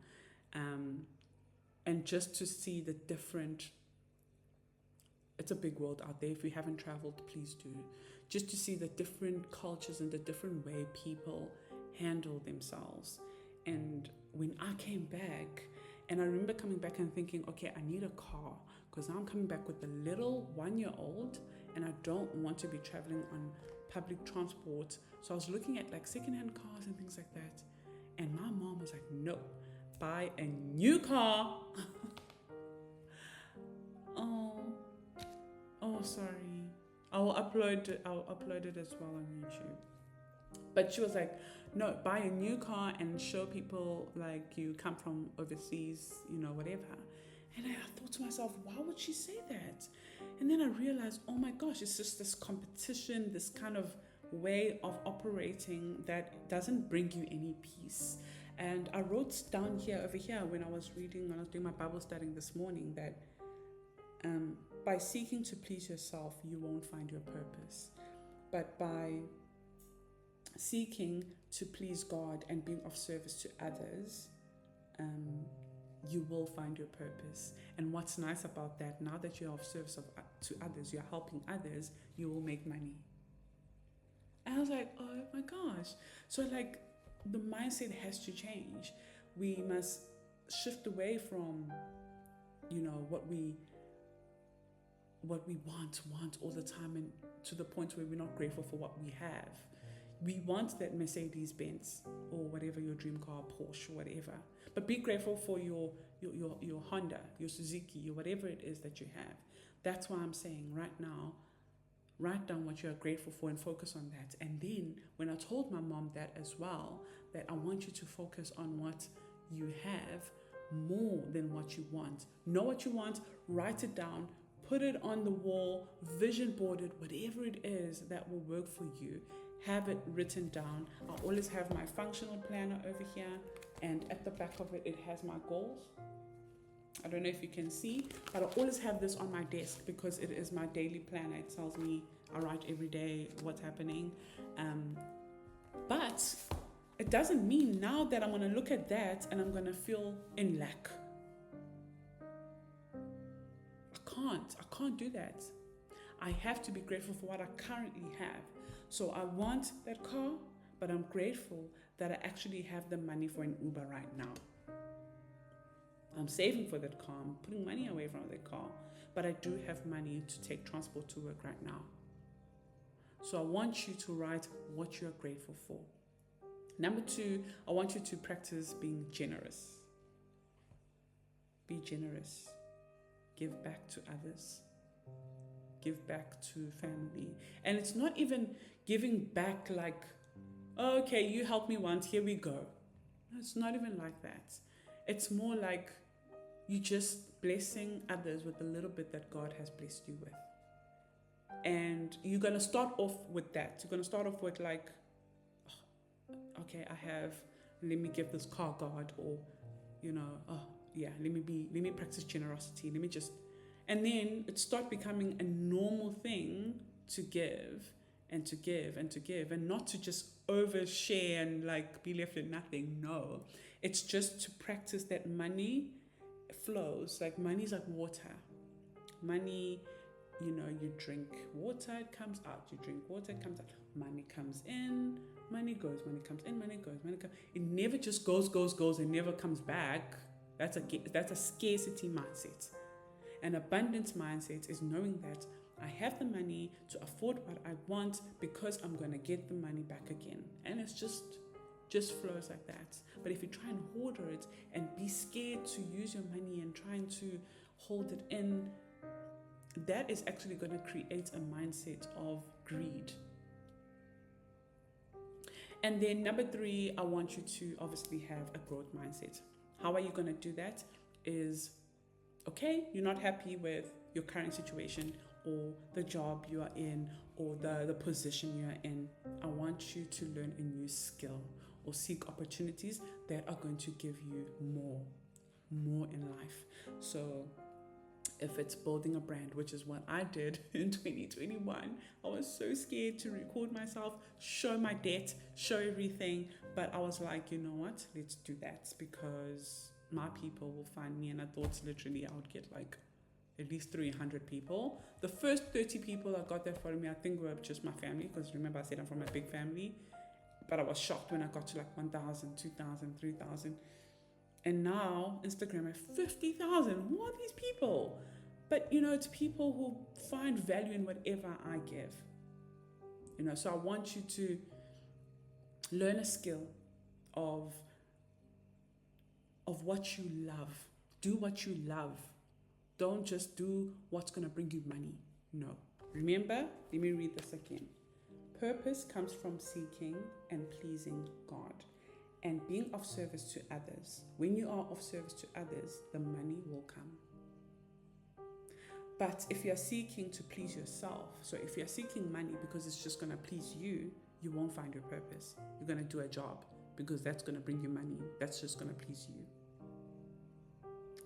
And just to see the different, it's a big world out there. If you haven't traveled, please do. Just to see the different cultures and the different way people handle themselves. And when I came back, and I remember coming back and thinking, okay, I need a car because I'm coming back with a little 1-year-old and I don't want to be traveling on public transport. So I was looking at like secondhand cars and things like that. And my mom was like, no, buy a new car. Oh, sorry. I'll upload it as well on YouTube. But she was like, no, buy a new car and show people like you come from overseas, whatever. And I thought to myself, why would she say that? And then I realized, oh my gosh, it's just this competition, this kind of way of operating that doesn't bring you any peace. And I wrote down over here when I was doing my Bible studying this morning, that by seeking to please yourself, you won't find your purpose. But by seeking to please God and being of service to others, you will find your purpose. And what's nice about that, now that you're of service to others, you're helping others, you will make money. And I was like, oh my gosh. So like the mindset has to change. We must shift away from, what we want all the time, and to the point where we're not grateful for what we have. We want that Mercedes Benz or whatever your dream car, Porsche, whatever. But be grateful for your Honda, your Suzuki, your whatever it is that you have. That's why I'm saying right now, write down what you are grateful for and focus on that. And then when I told my mom that as well, that I want you to focus on what you have more than what you want. Know what you want, write it down, put it on the wall, vision board it, whatever it is that will work for you. Have it written down. I always have my functional planner over here, and at the back of it, it has my goals. I don't know if you can see, but I always have this on my desk because it is my daily planner. It tells me I write every day what's happening. But it doesn't mean now that I'm going to look at that and I'm going to feel in lack. I can't do that. I have to be grateful for what I currently have. So I want that car, but I'm grateful that I actually have the money for an Uber right now. I'm saving for that car. I'm putting money away from that car, but I do have money to take transport to work right now. So I want you to write what you're grateful for. Number 2, I want you to practice being generous. Be generous. Give back to others. Give back to family. And it's not even giving back like, oh, okay, you helped me once, here we go. No, it's not even like that. It's more like you just blessing others with the little bit that God has blessed you with. And you're going to start off with that. You're going to start off with like, oh, okay, let me give this car God, or, let me practice generosity. And then it start becoming a normal thing to give and to give and to give, and not to just overshare and like be left with nothing. No, it's just to practice that money flows. Like money is like water. Money, you drink water, it comes out. You drink water, it comes out. Money comes in, money goes. Money comes in, money goes. Money comes. It never just goes and never comes back. That's a scarcity mindset. An abundance mindset is knowing that I have the money to afford what I want because I'm going to get the money back again. And it's just flows like that. But if you try and hoard it and be scared to use your money and trying to hold it in, that is actually going to create a mindset of greed. And then number 3, I want you to obviously have a growth mindset. How are you going to do that? Is, okay, you're not happy with your current situation or the job you are in or the position you are in. I want you to learn a new skill or seek opportunities that are going to give you more in life. So if it's building a brand, which is what I did in 2021, I was so scared to record myself, show my debt, show everything. But I was like, you know what? Let's do that because my people will find me. And I thought literally I would get like at least 300 people. The first 30 people I got that followed me, I think were just my family, because remember I said I'm from a big family. But I was shocked when I got to like 1,000, 2,000, 3,000. And now Instagram has 50,000. Who are these people? But it's people who find value in whatever I give. So I want you to learn a skill of what you love. Do what you love. Don't just do what's going to bring you money. No. Remember, let me read this again. Purpose comes from seeking and pleasing God and being of service to others. When you are of service to others, the money will come. But if you're seeking to please yourself, so if you're seeking money because it's just going to please you, you won't find your purpose. You're going to do a job because that's going to bring you money. That's just going to please you.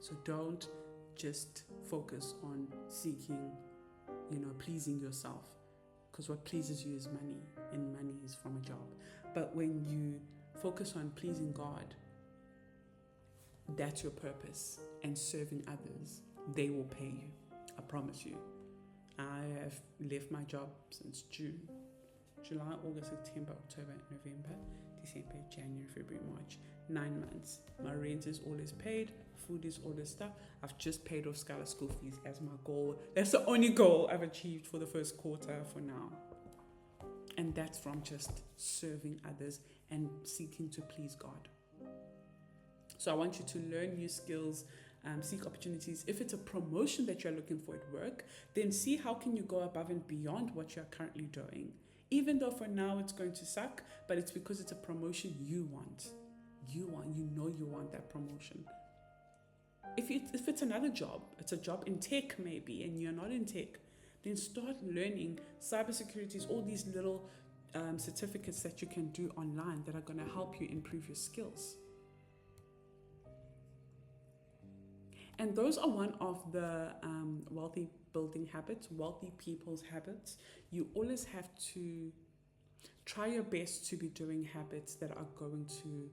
So don't just focus on seeking, pleasing yourself, because what pleases you is money, and money is from a job. But when you focus on pleasing God, that's your purpose, and serving others, they will pay you. I promise you. I have left my job since June, July, August, September, October, November, December, January, February, March. 9 months. My rent is always paid. Food is always stuff. I've just paid off Scarlett's school fees as my goal. That's the only goal I've achieved for the first quarter for now. And that's from just serving others and seeking to please God. So I want you to learn new skills, seek opportunities. If it's a promotion that you're looking for at work, then see how can you go above and beyond what you're currently doing. Even though for now it's going to suck, but it's because it's a promotion you want. You want that promotion. If it's another job, it's a job in tech maybe, and you're not in tech, then start learning cybersecurity, all these little certificates that you can do online that are going to help you improve your skills. And those are one of the wealthy building habits, wealthy people's habits. You always have to try your best to be doing habits that are going to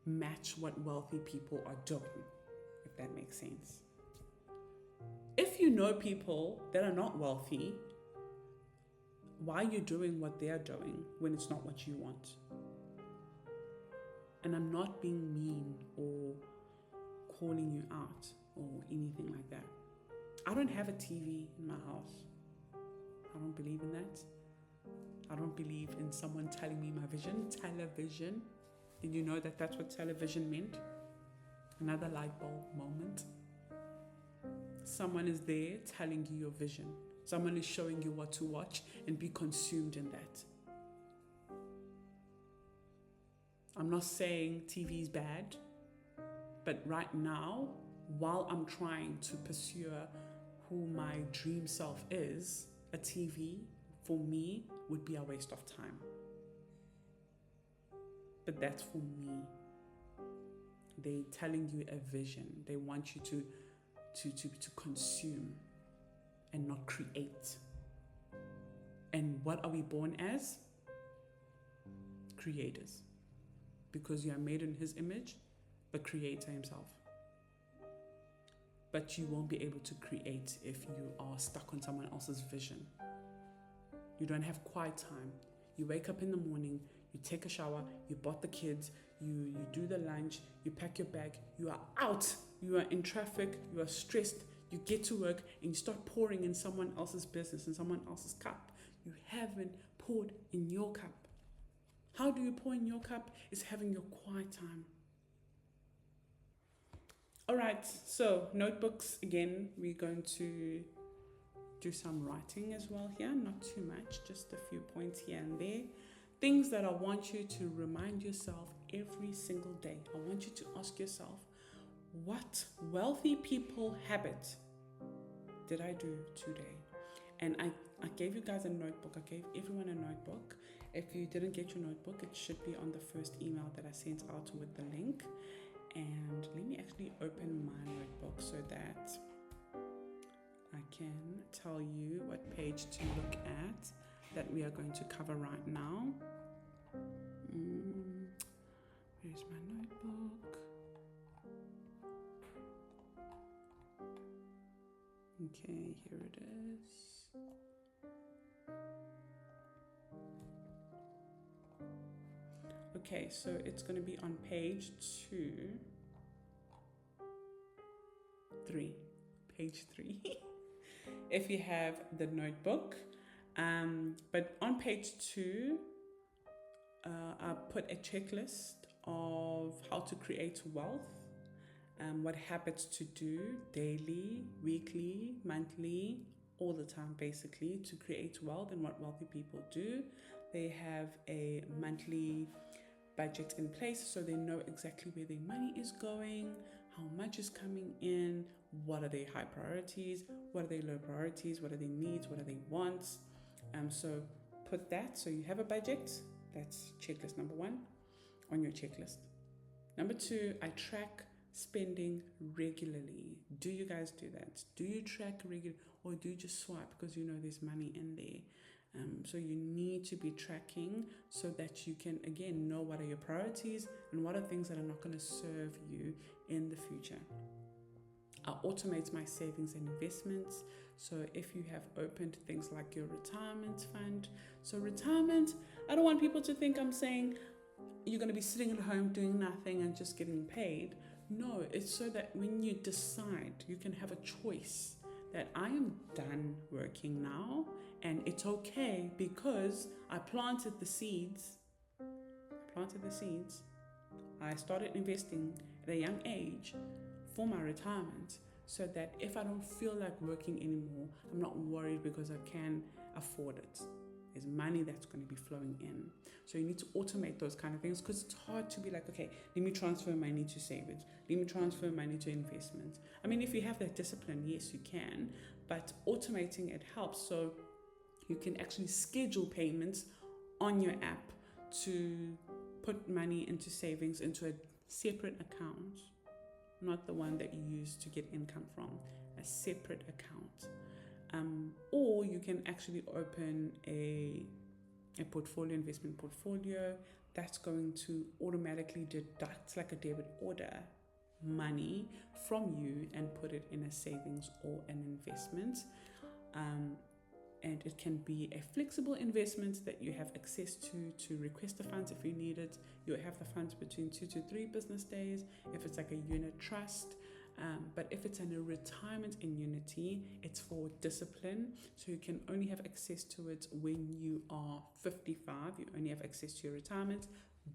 match what wealthy people are doing, if that makes sense. If you know people that are not wealthy, why are you doing what they're doing when it's not what you want? And I'm not being mean or calling you out or anything like that. I don't have a TV in my house. I don't believe in that. I don't believe in someone telling me my vision. Television. Did you know that that's what television meant? Another light bulb moment. Someone is there telling you your vision. Someone is showing you what to watch and be consumed in that. I'm not saying TV is bad, but right now, while I'm trying to pursue who my dream self is, a TV for me would be a waste of time. But that's for me. They're telling you a vision. They want you to consume and not create. And what are we born as? Creators. Because you are made in His image, the Creator Himself. But you won't be able to create if you are stuck on someone else's vision. You don't have quiet time. You wake up in the morning, you take a shower, you bought the kids, you do the lunch, you pack your bag, you are out, you are in traffic, you are stressed, you get to work and you start pouring in someone else's business and someone else's cup. You haven't poured in your cup. How do you pour in your cup? Is having your quiet time. All right, so notebooks, again, we're going to do some writing as well here, not too much, just a few points here and there. Things that I want you to remind yourself every single day. I want you to ask yourself, what wealthy people habit did I do today? And I gave you guys a notebook. I gave everyone a notebook. If you didn't get your notebook, it should be on the first email that I sent out with the link. And let me actually open my notebook so that I can tell you what page to look at that we are going to cover right now. Where's my notebook? Okay, here it is. Okay, so it's going to be on page 3. Page 3. If you have the notebook. But on page 2, I put a checklist of how to create wealth, what habits to do daily, weekly, monthly, all the time basically to create wealth, and what wealthy people do. They have a monthly budget in place so they know exactly where their money is going, how much is coming in, what are their high priorities, what are their low priorities, what are their needs, what are their wants. So put that, so you have a budget. That's checklist number 1 on your checklist. Number 2, I track spending regularly. Do you guys do that? Do you track regularly, or do you just swipe because you know there's money in there? So you need to be tracking so that you can, again, know what are your priorities and what are things that are not going to serve you in the future. I automate my savings and investments. So if you have opened things like your retirement fund. So retirement, I don't want people to think I'm saying you're going to be sitting at home doing nothing and just getting paid. No, it's so that when you decide, you can have a choice that I am done working now and it's okay because I planted the seeds. I started investing at a young age for my retirement so that if I don't feel like working anymore, I'm not worried because I can afford it. There's money that's going to be flowing in. So you need to automate those kind of things because it's hard to be like, okay, let me transfer money to savings. Let me transfer money to investments. I mean, if you have that discipline, yes, you can, but automating it helps. So you can actually schedule payments on your app to put money into savings into a separate account, not the one that you use to get income from, a separate account. Or you can actually open a portfolio, investment portfolio, that's going to automatically deduct, like a debit order, money from you and put it in a savings or an investment. And it can be a flexible investment that you have access to request the funds if you need it. You'll have the funds between 2 to 3 business days if it's like a unit trust. But if it's in a retirement annuity, it's for discipline. So you can only have access to it when you are 55. You only have access to your retirement.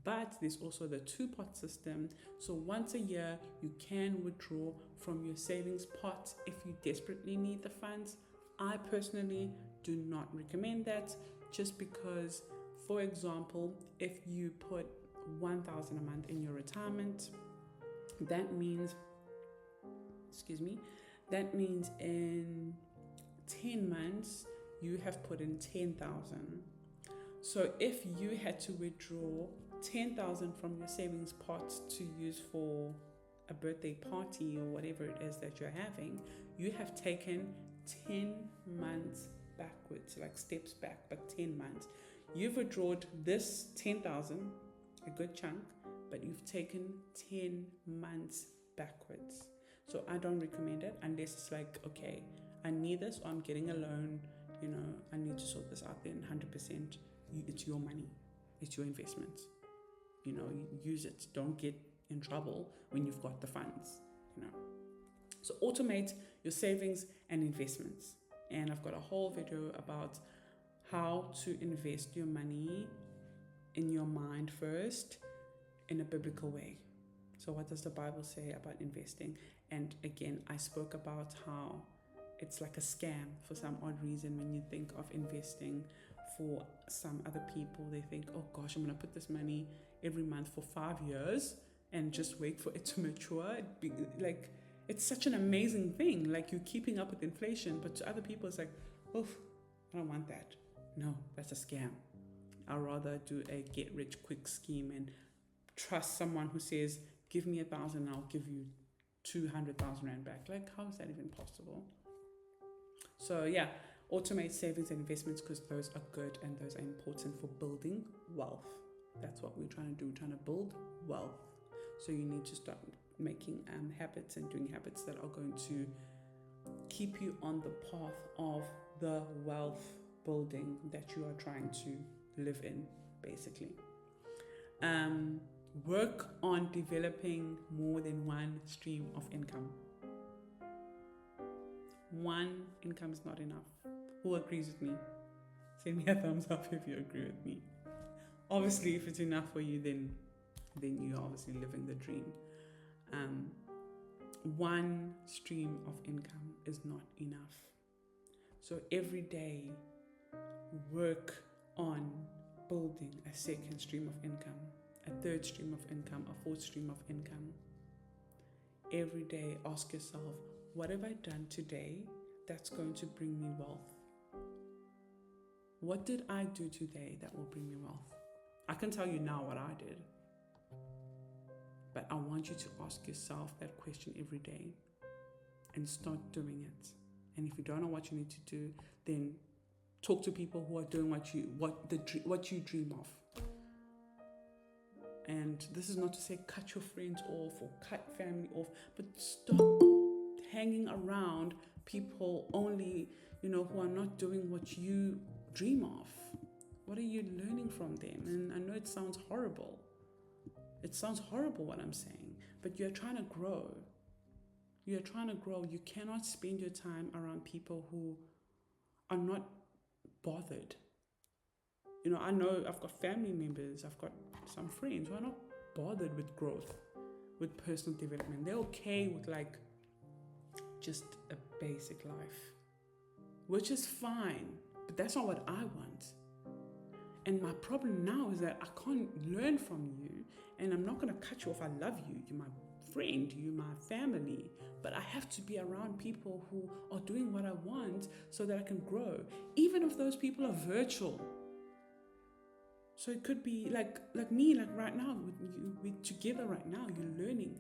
But there's also the 2-pot system. So once a year, you can withdraw from your savings pot if you desperately need the funds. I personally do not recommend that just because, for example, if you put 1,000 a month in your retirement, that means in 10 months, you have put in 10,000. So if you had to withdraw 10,000 from your savings pot to use for a birthday party or whatever it is that you're having, you have taken 10 months backwards, like steps back, but 10 months. You've withdrawn this 10,000, a good chunk, but you've taken 10 months backwards. So I don't recommend it unless it's like, okay, I need this or I'm getting a loan, I need to sort this out. Then 100%, it's your money, it's your investment. You use it. Don't get in trouble when you've got the funds, So automate your savings and investments. And I've got a whole video about how to invest your money in your mind first in a biblical way. So what does the Bible say about investing? And again, I spoke about how it's like a scam for some odd reason. When you think of investing for some other people, they think, oh gosh, I'm going to put this money every month for 5 years and just wait for it to mature. It's such an amazing thing. Like, you're keeping up with inflation, but to other people it's like, oh, I don't want that. No, that's a scam. I'd rather do a get rich quick scheme and trust someone who says, give me 1,000 and I'll give you 200,000 rand back. Like, how is that even possible? So yeah, automate savings and investments, because those are good and those are important for building wealth. That's what we're trying to do. We're trying to build wealth. So you need to start making habits and doing habits that are going to keep you on the path of the wealth building that you are trying to live in, basically. Work on developing more than one stream of income. One income is not enough. Who agrees with me? Send me a thumbs up if you agree with me. Obviously, if it's enough for you, then you're obviously living the dream. One stream of income is not enough. So every day, work on building a second stream of income, a third stream of income, a fourth stream of income. Every day, ask yourself, what have I done today that's going to bring me wealth? What did I do today that will bring me wealth? I can tell you now what I did, but I want you to ask yourself that question every day and start doing it. And if you don't know what you need to do, then talk to people who are doing what you dream of. And this is not to say cut your friends off or cut family off, but stop hanging around people only, who are not doing what you dream of. What are you learning from them? And I know it sounds horrible. It sounds horrible what I'm saying, but you're trying to grow. You're trying to grow. You cannot spend your time around people who are not bothered. I know I've got family members, I've got some friends who are not bothered with growth, with personal development. They're okay with just a basic life, which is fine, but that's not what I want. And my problem now is that I can't learn from you, and I'm not going to cut you off. I love you. You're my friend. You're my family. But I have to be around people who are doing what I want so that I can grow, even if those people are virtual. So it could be like me, like right now, we're together right now, you're learning.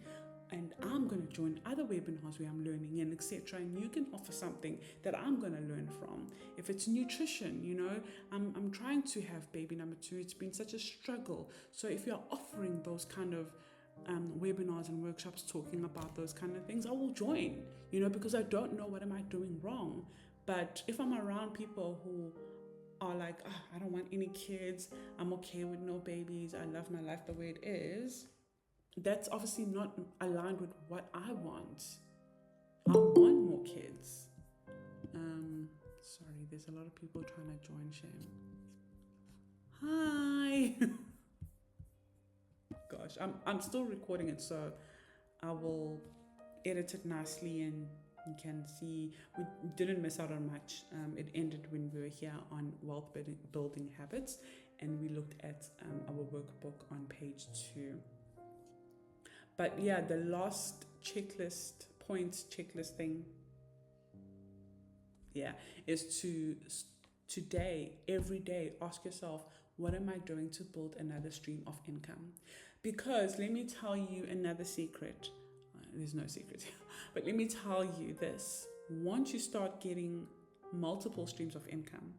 And I'm going to join other webinars where I'm learning and etc. And you can offer something that I'm going to learn from. If it's nutrition, I'm trying to have baby number 2. It's been such a struggle. So if you're offering those kind of webinars and workshops talking about those kind of things, I will join, because I don't know what am I doing wrong. But if I'm around people who are like, I don't want any kids, I'm okay with no babies, I love my life the way it is, that's obviously not aligned with what I want. I want more kids. Sorry, there's a lot of people trying to join. Shame. Hi. Gosh, I'm still recording it, so I will edit it nicely and you can see we didn't miss out on much. It ended when we were here on wealth building habits, and we looked at our workbook on page 2. But yeah, the last checklist thing, is to today, every day, ask yourself, what am I doing to build another stream of income? Because let me tell you another secret. There's no secret here, but let me tell you this. Once you start getting multiple streams of income,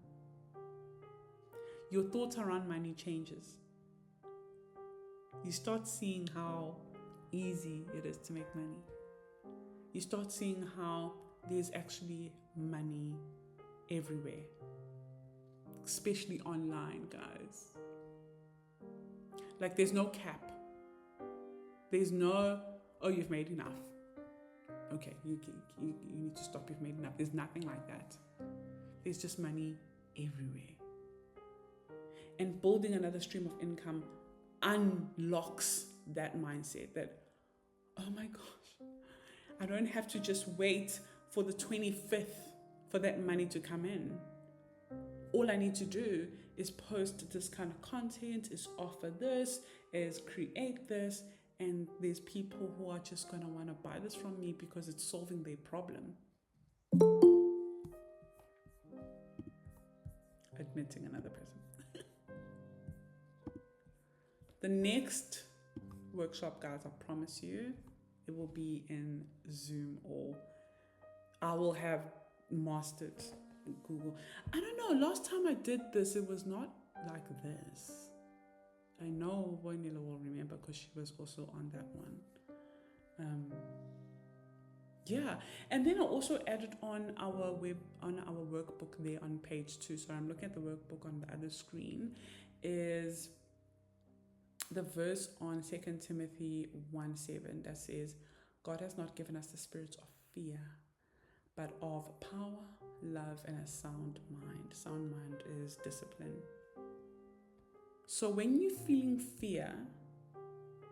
your thoughts around money changes. You start seeing how easy it is to make money. You start seeing how there's actually money everywhere, especially online, guys. Like, there's no cap. There's no, oh, you've made enough. okay, you need to stop, you've made enough. There's nothing like that. There's just money everywhere. And building another stream of income unlocks that mindset that, oh my gosh, I don't have to just wait for the 25th for that money to come in. All I need to do is post this kind of content, is offer this, is create this, and there's people who are just going to want to buy this from me because it's solving their problem. Admitting another person. The next workshop, guys, I promise you, it will be in Zoom, or I will have mastered Google. I don't know, last time I did this, it was not like this. I know Boinila will remember because she was also on that one. Yeah, and then I also added on our workbook there on page 2. So I'm looking at the workbook on the other screen, is the verse on 2 Timothy 1:7 that says, God has not given us the spirit of fear, but of power, love, and a sound mind. Sound mind is discipline. So when you're feeling fear,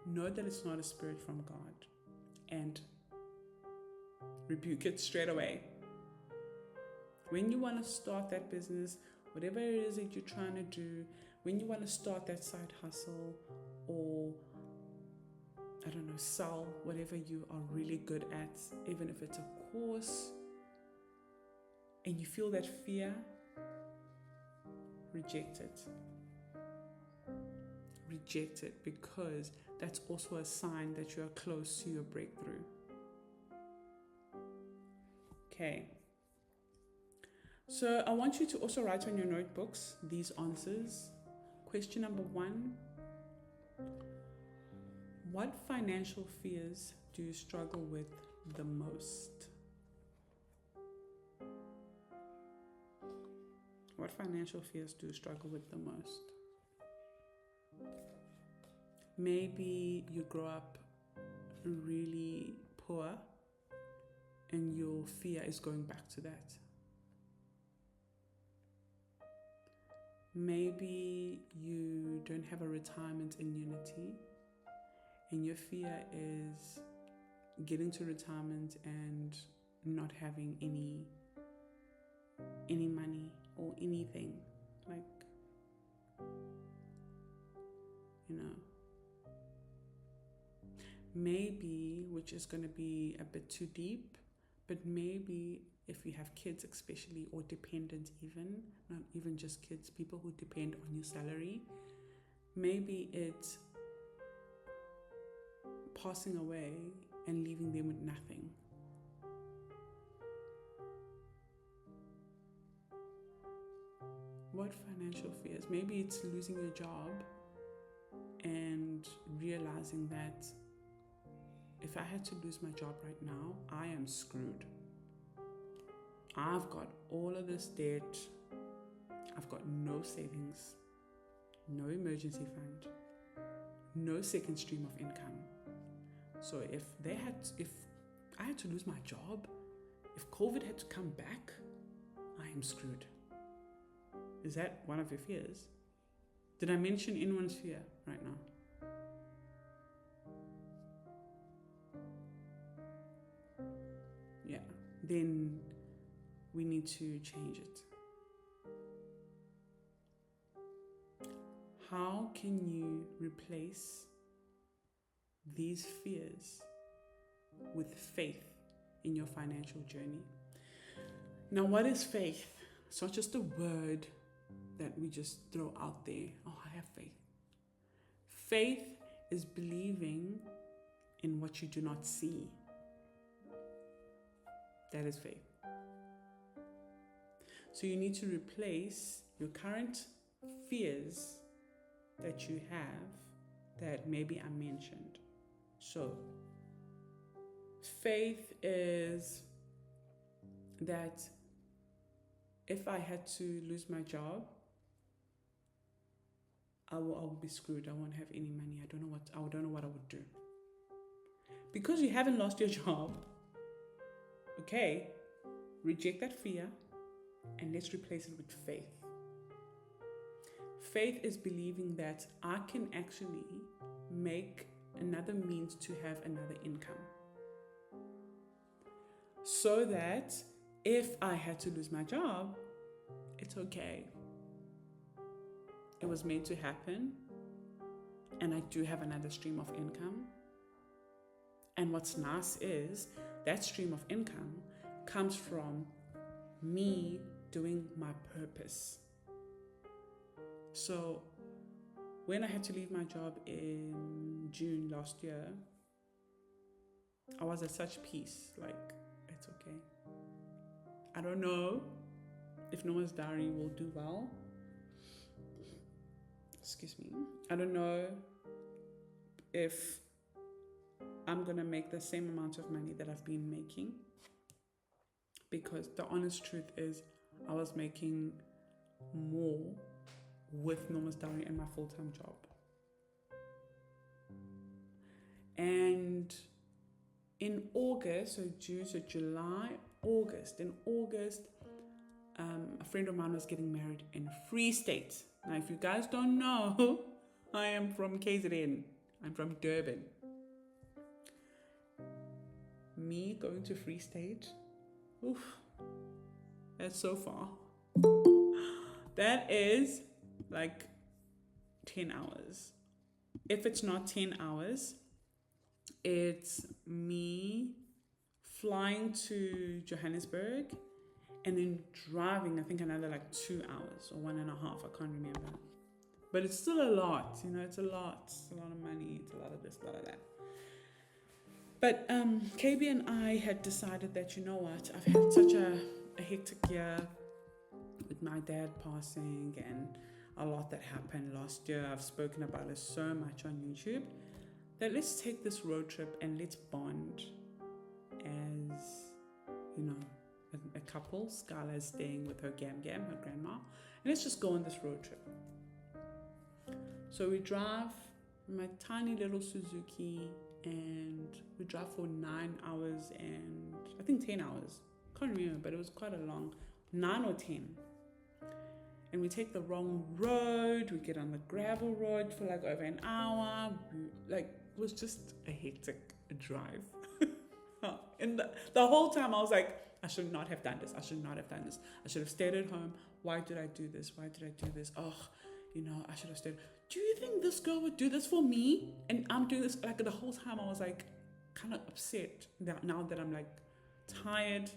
know that it's not a spirit from God and rebuke it straight away. When you want to start that business, whatever it is that you're trying to do, when you want to start that side hustle, or I don't know, sell whatever you are really good at, even if it's a course, and you feel that fear, reject it. Reject it, because that's also a sign that you are close to your breakthrough. Okay. So I want you to also write on your notebooks these answers. Question number 1. What financial fears do you struggle with the most? What financial fears do you struggle with the most? Maybe you grow up really poor and your fear is going back to that. Maybe you don't have a retirement annuity and your fear is getting to retirement and not having any money or anything, like, you know. Maybe, which is going to be a bit too deep, but maybe if you have kids especially, or dependents even, not even just kids, people who depend on your salary, maybe it's passing away and leaving them with nothing. What financial fears? Maybe it's losing your job and realizing that if I had to lose my job right now, I am screwed. I've got all of this debt. I've got no savings, no emergency fund, no second stream of income. So if I had to lose my job, if COVID had to come back, I am screwed. Is that one of your fears? Did I mention anyone's fear right now? Yeah, then we need to change it. How can you replace these fears with faith in your financial journey? Now, what is faith? It's not just a word that we just throw out there. Oh, I have faith. Faith is believing in what you do not see. That is faith. So you need to replace your current fears that you have that maybe I mentioned. So faith is that if I had to lose my job, I will be screwed. I won't have any money. I don't know what I would do. Because you haven't lost your job, okay, reject that fear and let's replace it with faith. Faith is believing that I can actually make another means to have another income. So that if I had to lose my job, it's okay. It was meant to happen, and I do have another stream of income. And what's nice is that stream of income comes from me doing my purpose. So when I had to leave my job in June last year, I was at such peace, like, it's okay. I don't know if Nomazdiary will do well. Excuse me. I don't know if I'm going to make the same amount of money that I've been making. Because the honest truth is, I was making more with Nomazdiary and my full-time job. And in August, so June, so July, August, in August, a friend of mine was getting married in Free State. Now, if you guys don't know, I am from KZN. I'm from Durban. Me going to Free State, oof, that's so far. That is like 10 hours. If it's not 10 hours, it's me flying to Johannesburg and then driving, I think, another like 2 hours or 1.5, I can't remember. But it's still a lot, it's a lot. It's a lot of money, it's a lot of this, a lot of that. But KB and I had decided that, you know what, I've had such a hectic year with my dad passing and a lot that happened last year. I've spoken about it so much on YouTube, that let's take this road trip and let's bond as, a couple. Scarla is staying with her Gam, her grandma, and let's just go on this road trip. So we drive my tiny little Suzuki, and we drive for 9 hours and I think 10 hours. Can't remember, but it was quite a long 9 or 10. And we take the wrong road. We get on the gravel road for like over an hour. It was just a hectic drive. And the whole time I was like, I should not have done this. I should not have done this. I should have stayed at home. Why did I do this? Why did I do this? Oh, I should have stayed. Do you think this girl would do this for me? And I'm doing this, like, the whole time I was like kind of upset now that I'm like tired.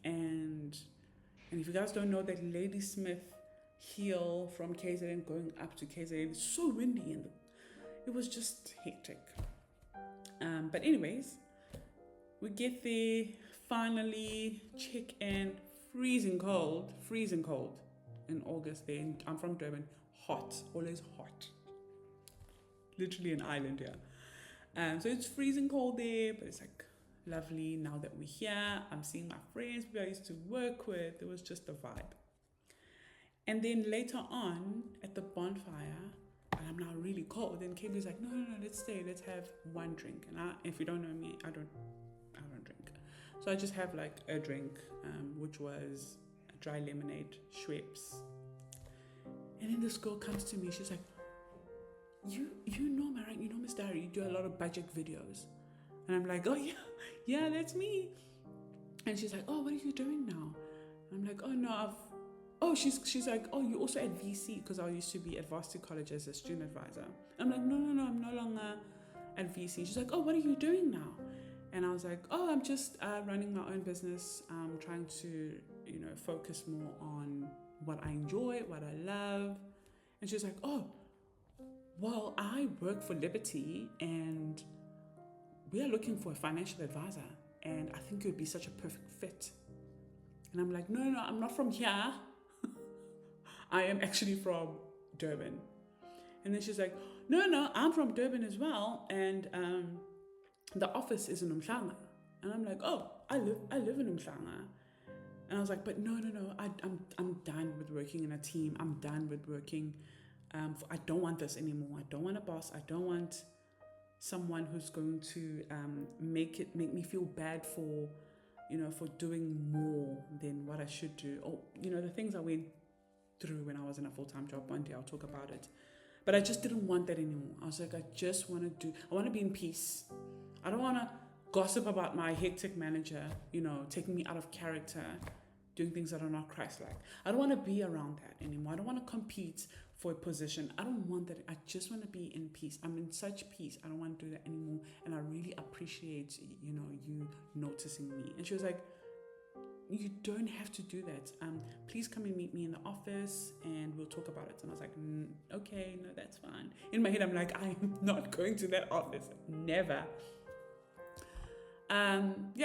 And if you guys don't know, that Lady Smith hill from KZN going up to KZN is so windy and it was just hectic. But anyways, we get there, finally check in, freezing cold in August there. And I'm from Durban, hot, always hot. Literally an island here. So it's freezing cold there, but it's like lovely now that we're here. I'm seeing my friends, people I used to work with. It was just a vibe. And then later on at the bonfire, and I'm now really cold, then Katie's like, no, let's stay, let's have one drink. And if you don't know me, I don't drink. So I just have like a drink, which was a dry lemonade, Schweppes. And then this girl comes to me, she's like, you Norma, right? You know Nomazdiary, you do a lot of budget videos. And I'm like, oh yeah, that's me. And she's like, oh, what are you doing now? And I'm like, oh no, she's like, oh, you also at VC, because I used to be at Varsity College as a student advisor. I'm like, no, I'm no longer at VC. She's like, oh, what are you doing now? And I was like, oh, I'm just running my own business. I'm trying to, focus more on what I enjoy, what I love. And she's like, oh, well, I work for Liberty and we are looking for a financial advisor. And I think it would be such a perfect fit. And I'm like, no, I'm not from here. I am actually from Durban. And then she's like, no, I'm from Durban as well. And the office is in Umhlanga. And I'm like, oh, I live in Umhlanga. And I was like, but no, I'm done with working in a team. I'm done with working. I don't want this anymore. I don't want a boss. I don't want someone who's going to make me feel bad for for doing more than what I should do. Or, the things I went through when I was in a full-time job. One day I'll talk about it. But I just didn't want that anymore. I was like, I want to be in peace. I don't want to gossip about my hectic manager, taking me out of character, doing things that are not Christ-like. I don't want to be around that anymore. I don't want to compete for a position. I don't want that. I just want to be in peace. I'm in such peace. I don't want to do that anymore. And I really appreciate, you noticing me. And she was like, you don't have to do that. Please come and meet me in the office and we'll talk about it. And I was like, okay, no, that's fine. In my head, I'm like, I'm not going to that office. Never.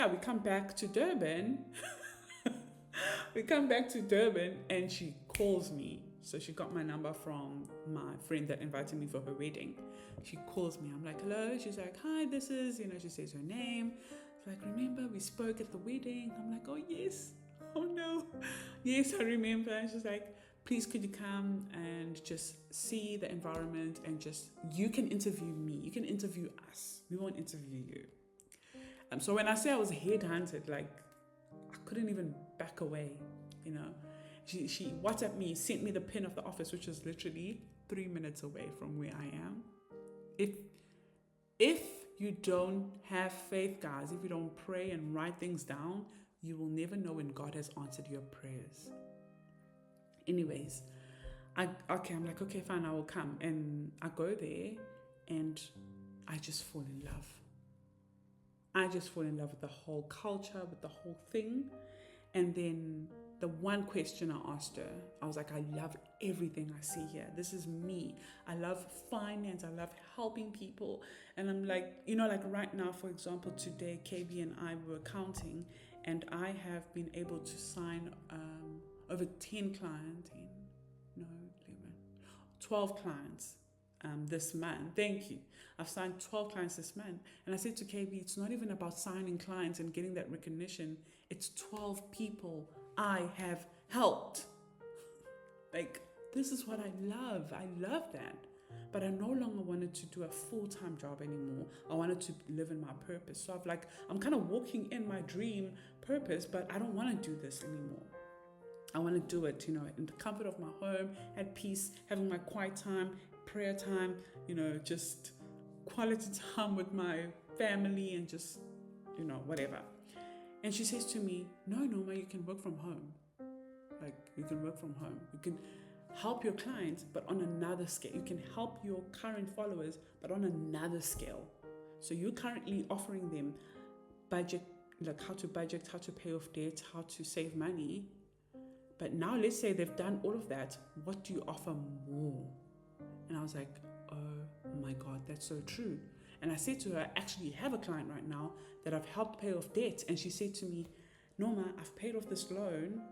We come back to Durban. And she calls me. So she got my number from my friend that invited me for her wedding. She calls me. I'm like, hello. She's like, hi, this is, she says her name. It's like, remember we spoke at the wedding? I'm like, oh, yes. Oh, no. Yes, I remember. And she's like, please, could you come and just see the environment and you can interview me. You can interview us. We won't interview you. So when I say I was headhunted, like, I couldn't even back away, She WhatsApped me, sent me the pin of the office, which is literally 3 minutes away from where I am. If you don't have faith, guys, if you don't pray and write things down, you will never know when God has answered your prayers. Anyways, I'm like, okay, fine, I will come. And I go there and I just fall in love. I just fall in love with the whole culture, with the whole thing. And then the one question I asked her, I was like, I love everything I see here. This is me. I love finance. I love helping people. And I'm like, like right now, for example, today, KB and I were counting, and I have been able to sign over 12 clients this month. Thank you. I've signed 12 clients this month. And I said to KB, it's not even about signing clients and getting that recognition. It's 12 people I have helped. Like, this is what I love. I love that. But I no longer wanted to do a full-time job anymore. I wanted to live in my purpose. So I'm kind of walking in my dream purpose, but I don't want to do this anymore. I want to do it, in the comfort of my home, at peace, having my quiet time, prayer time, just quality time with my family and just, whatever. And she says to me, no, Norma, you can work from home. Like, you can work from home. You can help your clients, but on another scale. You can help your current followers, but on another scale. So you're currently offering them budget, like how to budget, how to pay off debt, how to save money. But now let's say they've done all of that. What do you offer more? And I was like, oh my God, that's so true. And I said to her, I actually have a client right now that I've helped pay off debt. And she said to me, Norma, I've paid off this loan.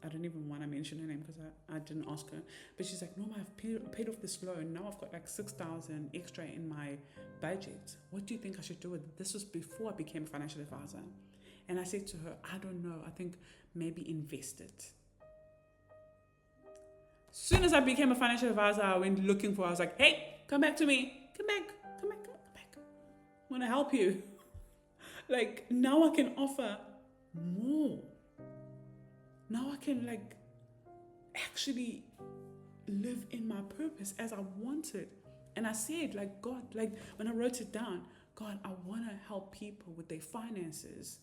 I don't even want to mention her name because I didn't ask her. But she's like, Norma, I've paid off this loan. Now I've got like 6,000 extra in my budget. What do you think I should do with it? This was before I became a financial advisor. And I said to her, I don't know. I think maybe invest it. As soon as I became a financial advisor, I went looking for, I was like, hey, come back to me. Come back. I want to help you. Like, now I can offer more. Now I can actually live in my purpose as I wanted. And I said, God, when I wrote it down, God, I want to help people with their finances.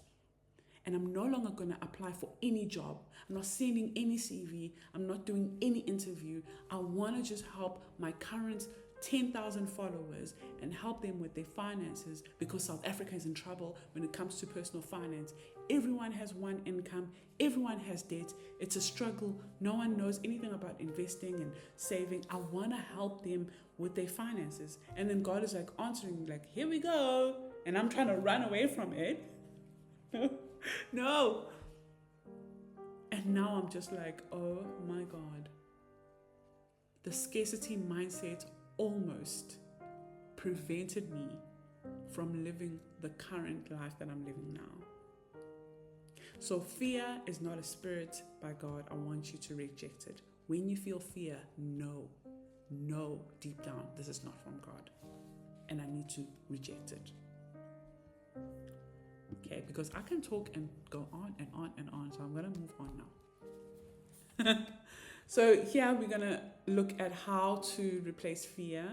And I'm no longer going to apply for any job. I'm not sending any CV. I'm not doing any interview. I want to just help my current 10,000 followers and help them with their finances, because South Africa is in trouble when it comes to personal finance. Everyone has one income. Everyone has debt. It's a struggle. No one knows anything about investing and saving. I want to help them with their finances. And then God is answering, here we go. And I'm trying to run away from it. No. And now I'm just oh my God. The scarcity mindset almost prevented me from living the current life that I'm living now. So fear is not a spirit by God. I want you to reject it. When you feel fear, know deep down, this is not from God. And I need to reject it. Okay, because I can talk and go on and on and on, so I'm going to move on now. So here we're going to look at how to replace fear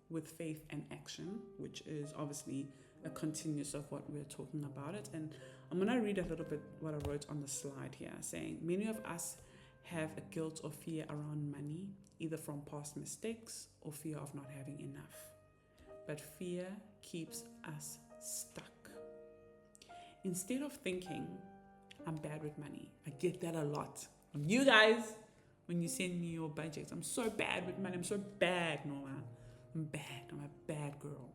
with faith and action, which is obviously a continuous of what we're talking about it. And I'm going to read a little bit what I wrote on the slide here, saying many of us have a guilt or fear around money, either from past mistakes or fear of not having enough. But fear keeps us stuck. Instead of thinking, I'm bad with money. I get that a lot from you guys when you send me your budgets. I'm so bad with money. I'm so bad, Norma. I'm bad. I'm a bad girl.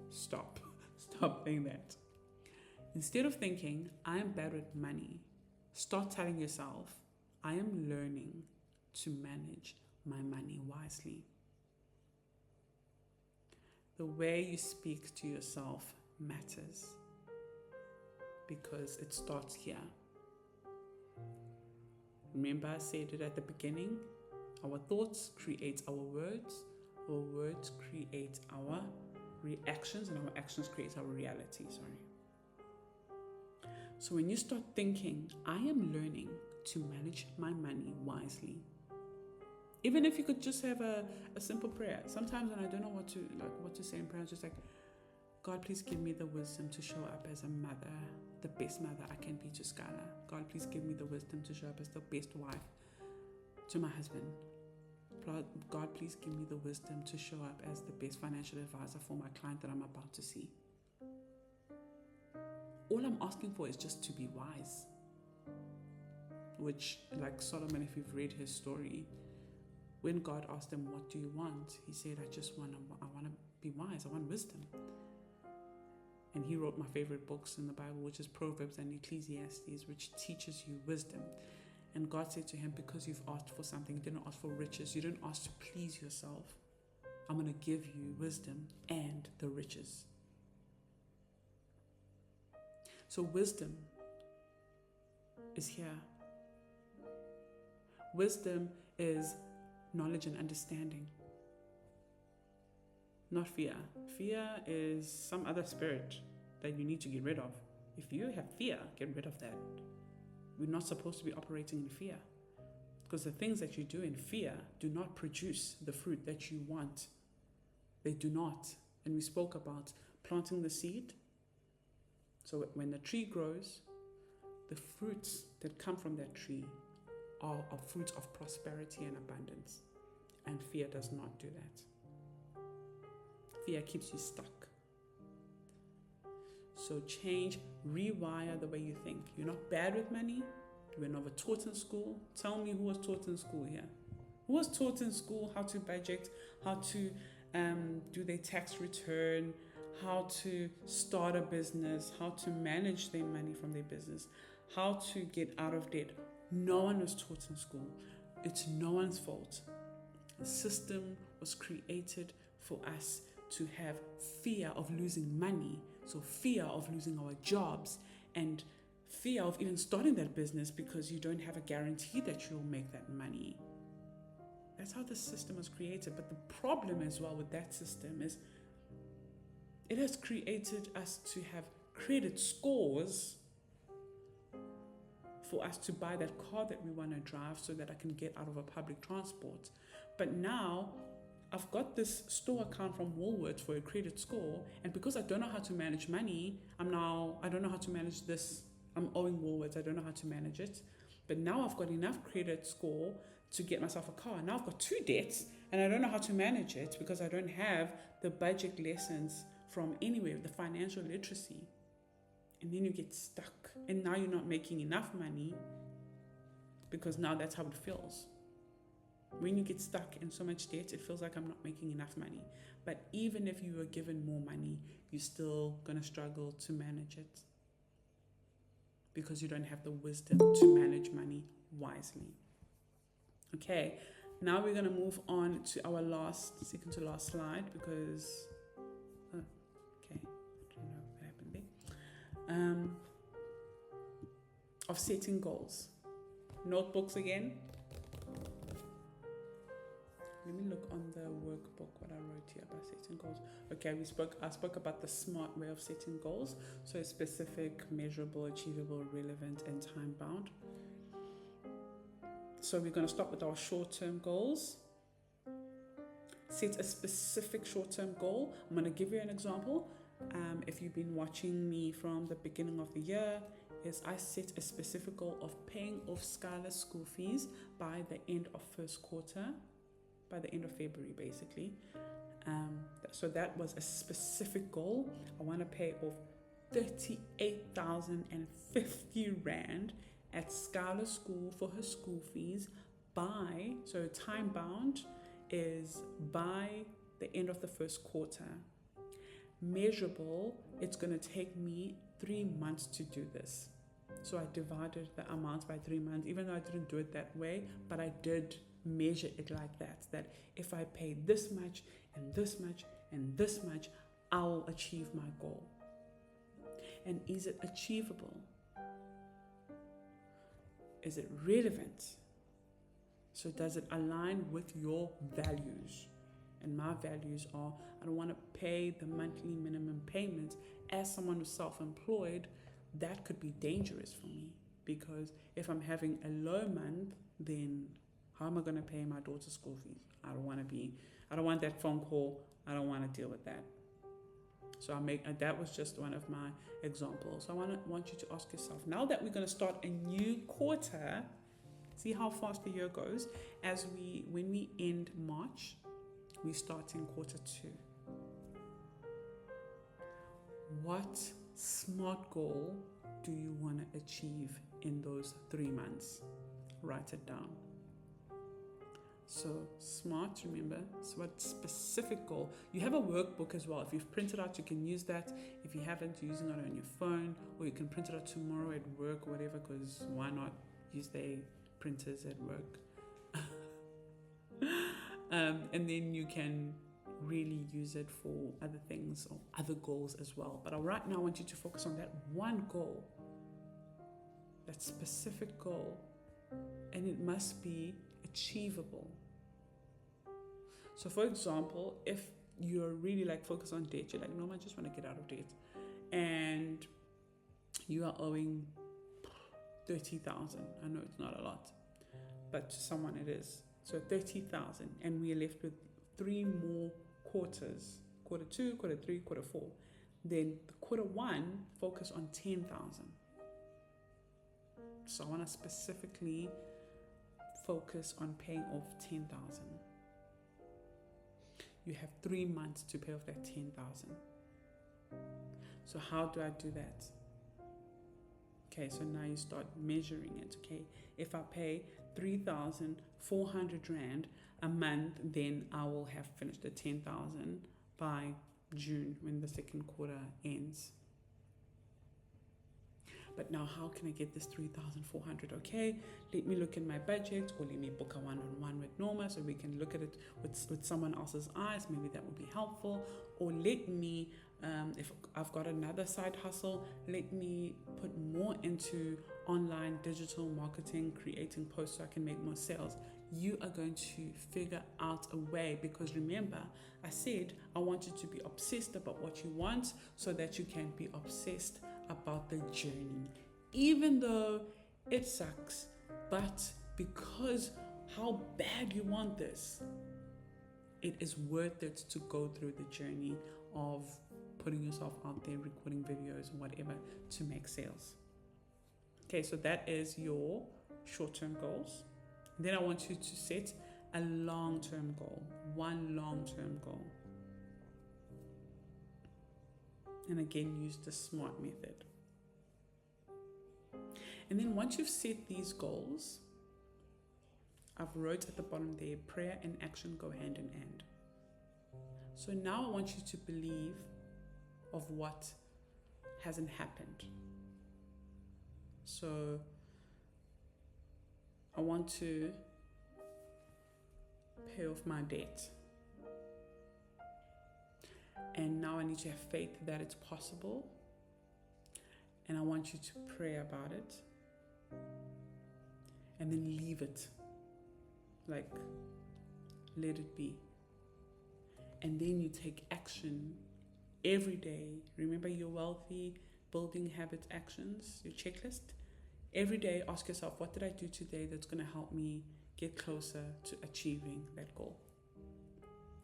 Stop. Stop saying that. Instead of thinking, I am bad with money, start telling yourself, I am learning to manage my money wisely. The way you speak to yourself matters because it starts here. Remember, I said it at the beginning. Our thoughts create our words create our reactions, and our actions create our reality. So when you start thinking, I am learning to manage my money wisely. Even if you could just have a simple prayer. Sometimes when I don't know what to say in prayer, I'm just like, God, please give me the wisdom to show up as a mother, the best mother I can be to Skylar. God, please give me the wisdom to show up as the best wife to my husband. God, please give me the wisdom to show up as the best financial advisor for my client that I'm about to see. All I'm asking for is just to be wise. Which, like Solomon, if you've read his story, when God asked him, what do you want? He said, I want to be wise. I want wisdom. And he wrote my favorite books in the Bible, which is Proverbs and Ecclesiastes, which teaches you wisdom. And God said to him, because you've asked for something, you didn't ask for riches, you didn't ask to please yourself, I'm going to give you wisdom and the riches. So wisdom is here. Wisdom is knowledge and understanding, not fear. Fear is some other spirit that you need to get rid of. If you have fear, get rid of that. We're not supposed to be operating in fear, because the things that you do in fear do not produce the fruit that you want. They do not. And we spoke about planting the seed. So when the tree grows, the fruits that come from that tree are fruits of prosperity and abundance. And fear does not do that. Fear keeps you stuck. So change, rewire the way you think. You're not bad with money. You were never taught in school. Tell me who was taught in school here. Who was taught in school how to budget, how to do their tax return, how to start a business, how to manage their money from their business, how to get out of debt. No one was taught in school. It's no one's fault. The system was created for us to have fear of losing money, so fear of losing our jobs, and fear of even starting that business because you don't have a guarantee that you'll make that money. That's how the system was created. But the problem as well with that system is it has created us to have credit scores for us to buy that car that we want to drive so that I can get out of a public transport. But now I've got this store account from Woolworths for a credit score, and because I don't know how to manage money, I don't know how to manage this. I'm owing Woolworths, I don't know how to manage it. But now I've got enough credit score to get myself a car. Now I've got two debts, and I don't know how to manage it because I don't have the budget lessons from anywhere, the financial literacy. And then you get stuck, and now you're not making enough money because now that's how it feels. When you get stuck in so much debt, it feels like I'm not making enough money. But even if you were given more money, you're still going to struggle to manage it because you don't have the wisdom to manage money wisely. Okay, now we're going to move on to our second to last slide because, okay, I don't know what happened there. Of setting goals. Notebooks again. Let me look on the workbook what I wrote here about setting goals. Okay, I spoke about the SMART way of setting goals. So specific, measurable, achievable, relevant, and time bound. So we're going to start with our short-term goals. Set a specific short-term goal. I'm going to give you an example. If you've been watching me from the beginning of the year, is I set a specific goal of paying off Skylar's school fees by the end of first quarter, by the end of February, basically. So that was a specific goal. I want to pay off 38,050 Rand at Skylar's school for her school fees by, so time bound is by the end of the first quarter. Measurable, it's going to take me 3 months to do this. So I divided the amount by 3 months, even though I didn't do it that way, but I did measure it like that if I pay this much and this much and this much, I'll achieve my goal. And is it achievable? Is it relevant? So does it align with your values? And my values are, I don't want to pay the monthly minimum payment. As someone who's self-employed, that could be dangerous for me, because if I'm having a low month, then how am I going to pay my daughter's school fees? I don't want that phone call. I don't want to deal with that. So that was just one of my examples. So I want you to ask yourself, now that we're going to start a new quarter, see how fast the year goes. When we end March, we start in quarter 2. What SMART goal do you want to achieve in those 3 months? Write it down. So SMART, remember, so what specific goal? You have a workbook as well. If you've printed out, you can use that. If you haven't, you're using it on your phone, or you can print it out tomorrow at work or whatever, because why not use their printers at work? And then you can really use it for other things or other goals as well. But right now I want you to focus on that one goal, that specific goal, and it must be achievable. So for example, if you're really focused on debt, you're like, Norma, I just want to get out of debt, and you are owing 30,000. I know it's not a lot, but to someone it is. So 30,000, and we're left with 3 more quarters, quarter 2, quarter 3, quarter 4. Then the quarter 1, focus on 10,000. So I want to specifically focus on paying off 10,000. You have 3 months to pay off that 10,000. So how do I do that? Okay, so now you start measuring it. Okay, if I pay 3,400 Rand a month, then I will have finished the 10,000 by June when the second quarter ends. But now how can I get this 3,400? Okay, let me look in my budget, or let me book a one-on-one with Norma so we can look at it with someone else's eyes. Maybe that would be helpful. Or let me, if I've got another side hustle, let me put more into online digital marketing, creating posts so I can make more sales. You are going to figure out a way, because remember, I said I want you to be obsessed about what you want so that you can be obsessed about the journey, even though it sucks, but because how bad you want this, it is worth it to go through the journey of putting yourself out there, recording videos or whatever to make sales. Okay, so that is your short-term goals. Then I want you to set a long-term goal, one long-term goal. And again, use the SMART method. And then once you've set these goals, I've wrote at the bottom there, prayer and action go hand in hand. So now I want you to believe of what hasn't happened. So I want to pay off my debt. And now I need to have faith that it's possible. And I want you to pray about it. And then leave it. let it be. And then you take action every day. Remember your wealthy building habit actions, your checklist. Every day, ask yourself, what did I do today that's going to help me get closer to achieving that goal?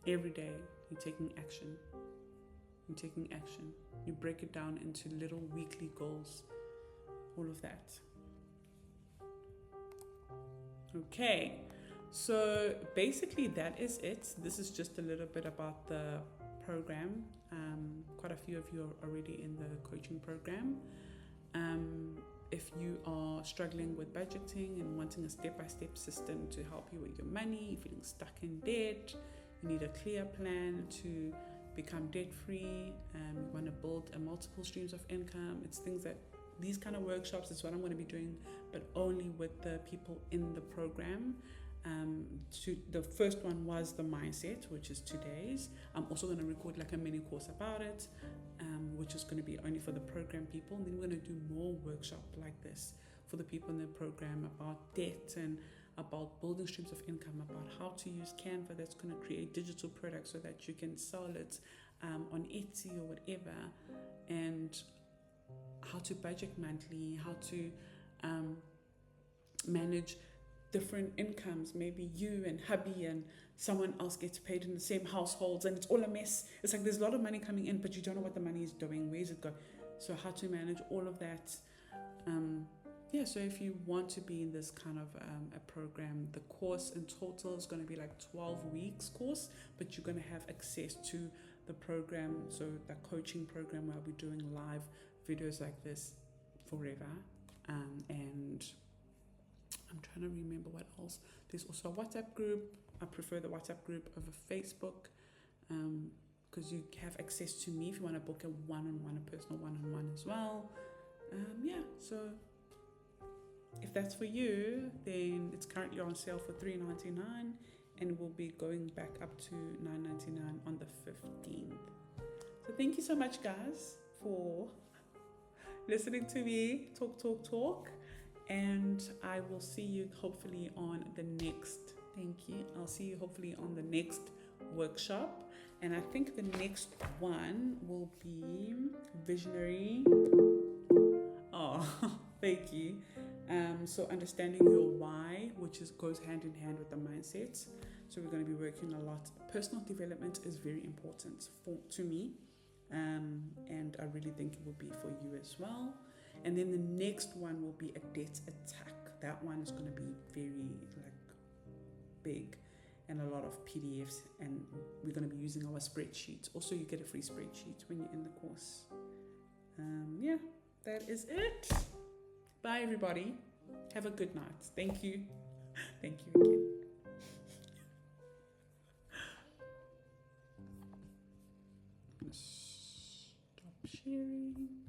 Every day, you're taking action. You're taking action. You break it down into little weekly goals. All of that. Okay, so basically that is it. This is just a little bit about the program. Quite a few of you are already in the coaching program. If you are struggling with budgeting and wanting a step-by-step system to help you with your money, you're feeling stuck in debt, you need a clear plan to become debt-free, you want to build a multiple streams of income. It's things that these kind of workshops is what I'm going to be doing, but only with the people in the program. The first one was the mindset, which is 2 days. I'm also going to record like a mini course about it, which is going to be only for the program people. And then we're going to do more workshop like this for the people in the program about debt and about building streams of income, about how to use Canva that's going to create digital products so that you can sell it on Etsy or whatever, and how to budget monthly, how to manage different incomes. Maybe you and hubby and someone else gets paid in the same households and it's all a mess. It's like there's a lot of money coming in, but you don't know what the money is doing. Where is it going? So how to manage all of that. So if you want to be in this kind of a program, the course in total is going to be like 12 weeks course, but you're going to have access to the program, so the coaching program where I'll be doing live videos like this forever. And I'm trying to remember what else. There's also a WhatsApp group. I prefer the WhatsApp group over Facebook, because you have access to me if you want to book a one-on-one, a personal one-on-one as well. So if that's for you, then it's currently on sale for $3.99 and will be going back up to $9.99 on the 15th. So thank you so much, guys, for listening to me talk. And I will see you hopefully on the next, I'll see you hopefully on the next workshop. And I think the next one will be visionary. Oh, thank you. So understanding your why, which goes hand in hand with the mindset. So we're going to be working a lot. Personal development is very important to me. And I really think it will be for you as well. And then the next one will be a debt attack. That one is going to be very big and a lot of PDFs, and we're going to be using our spreadsheet. Also, you get a free spreadsheet when you're in the course. That is it. Bye, everybody. Have a good night. Thank you. Thank you again. I'm going to stop sharing.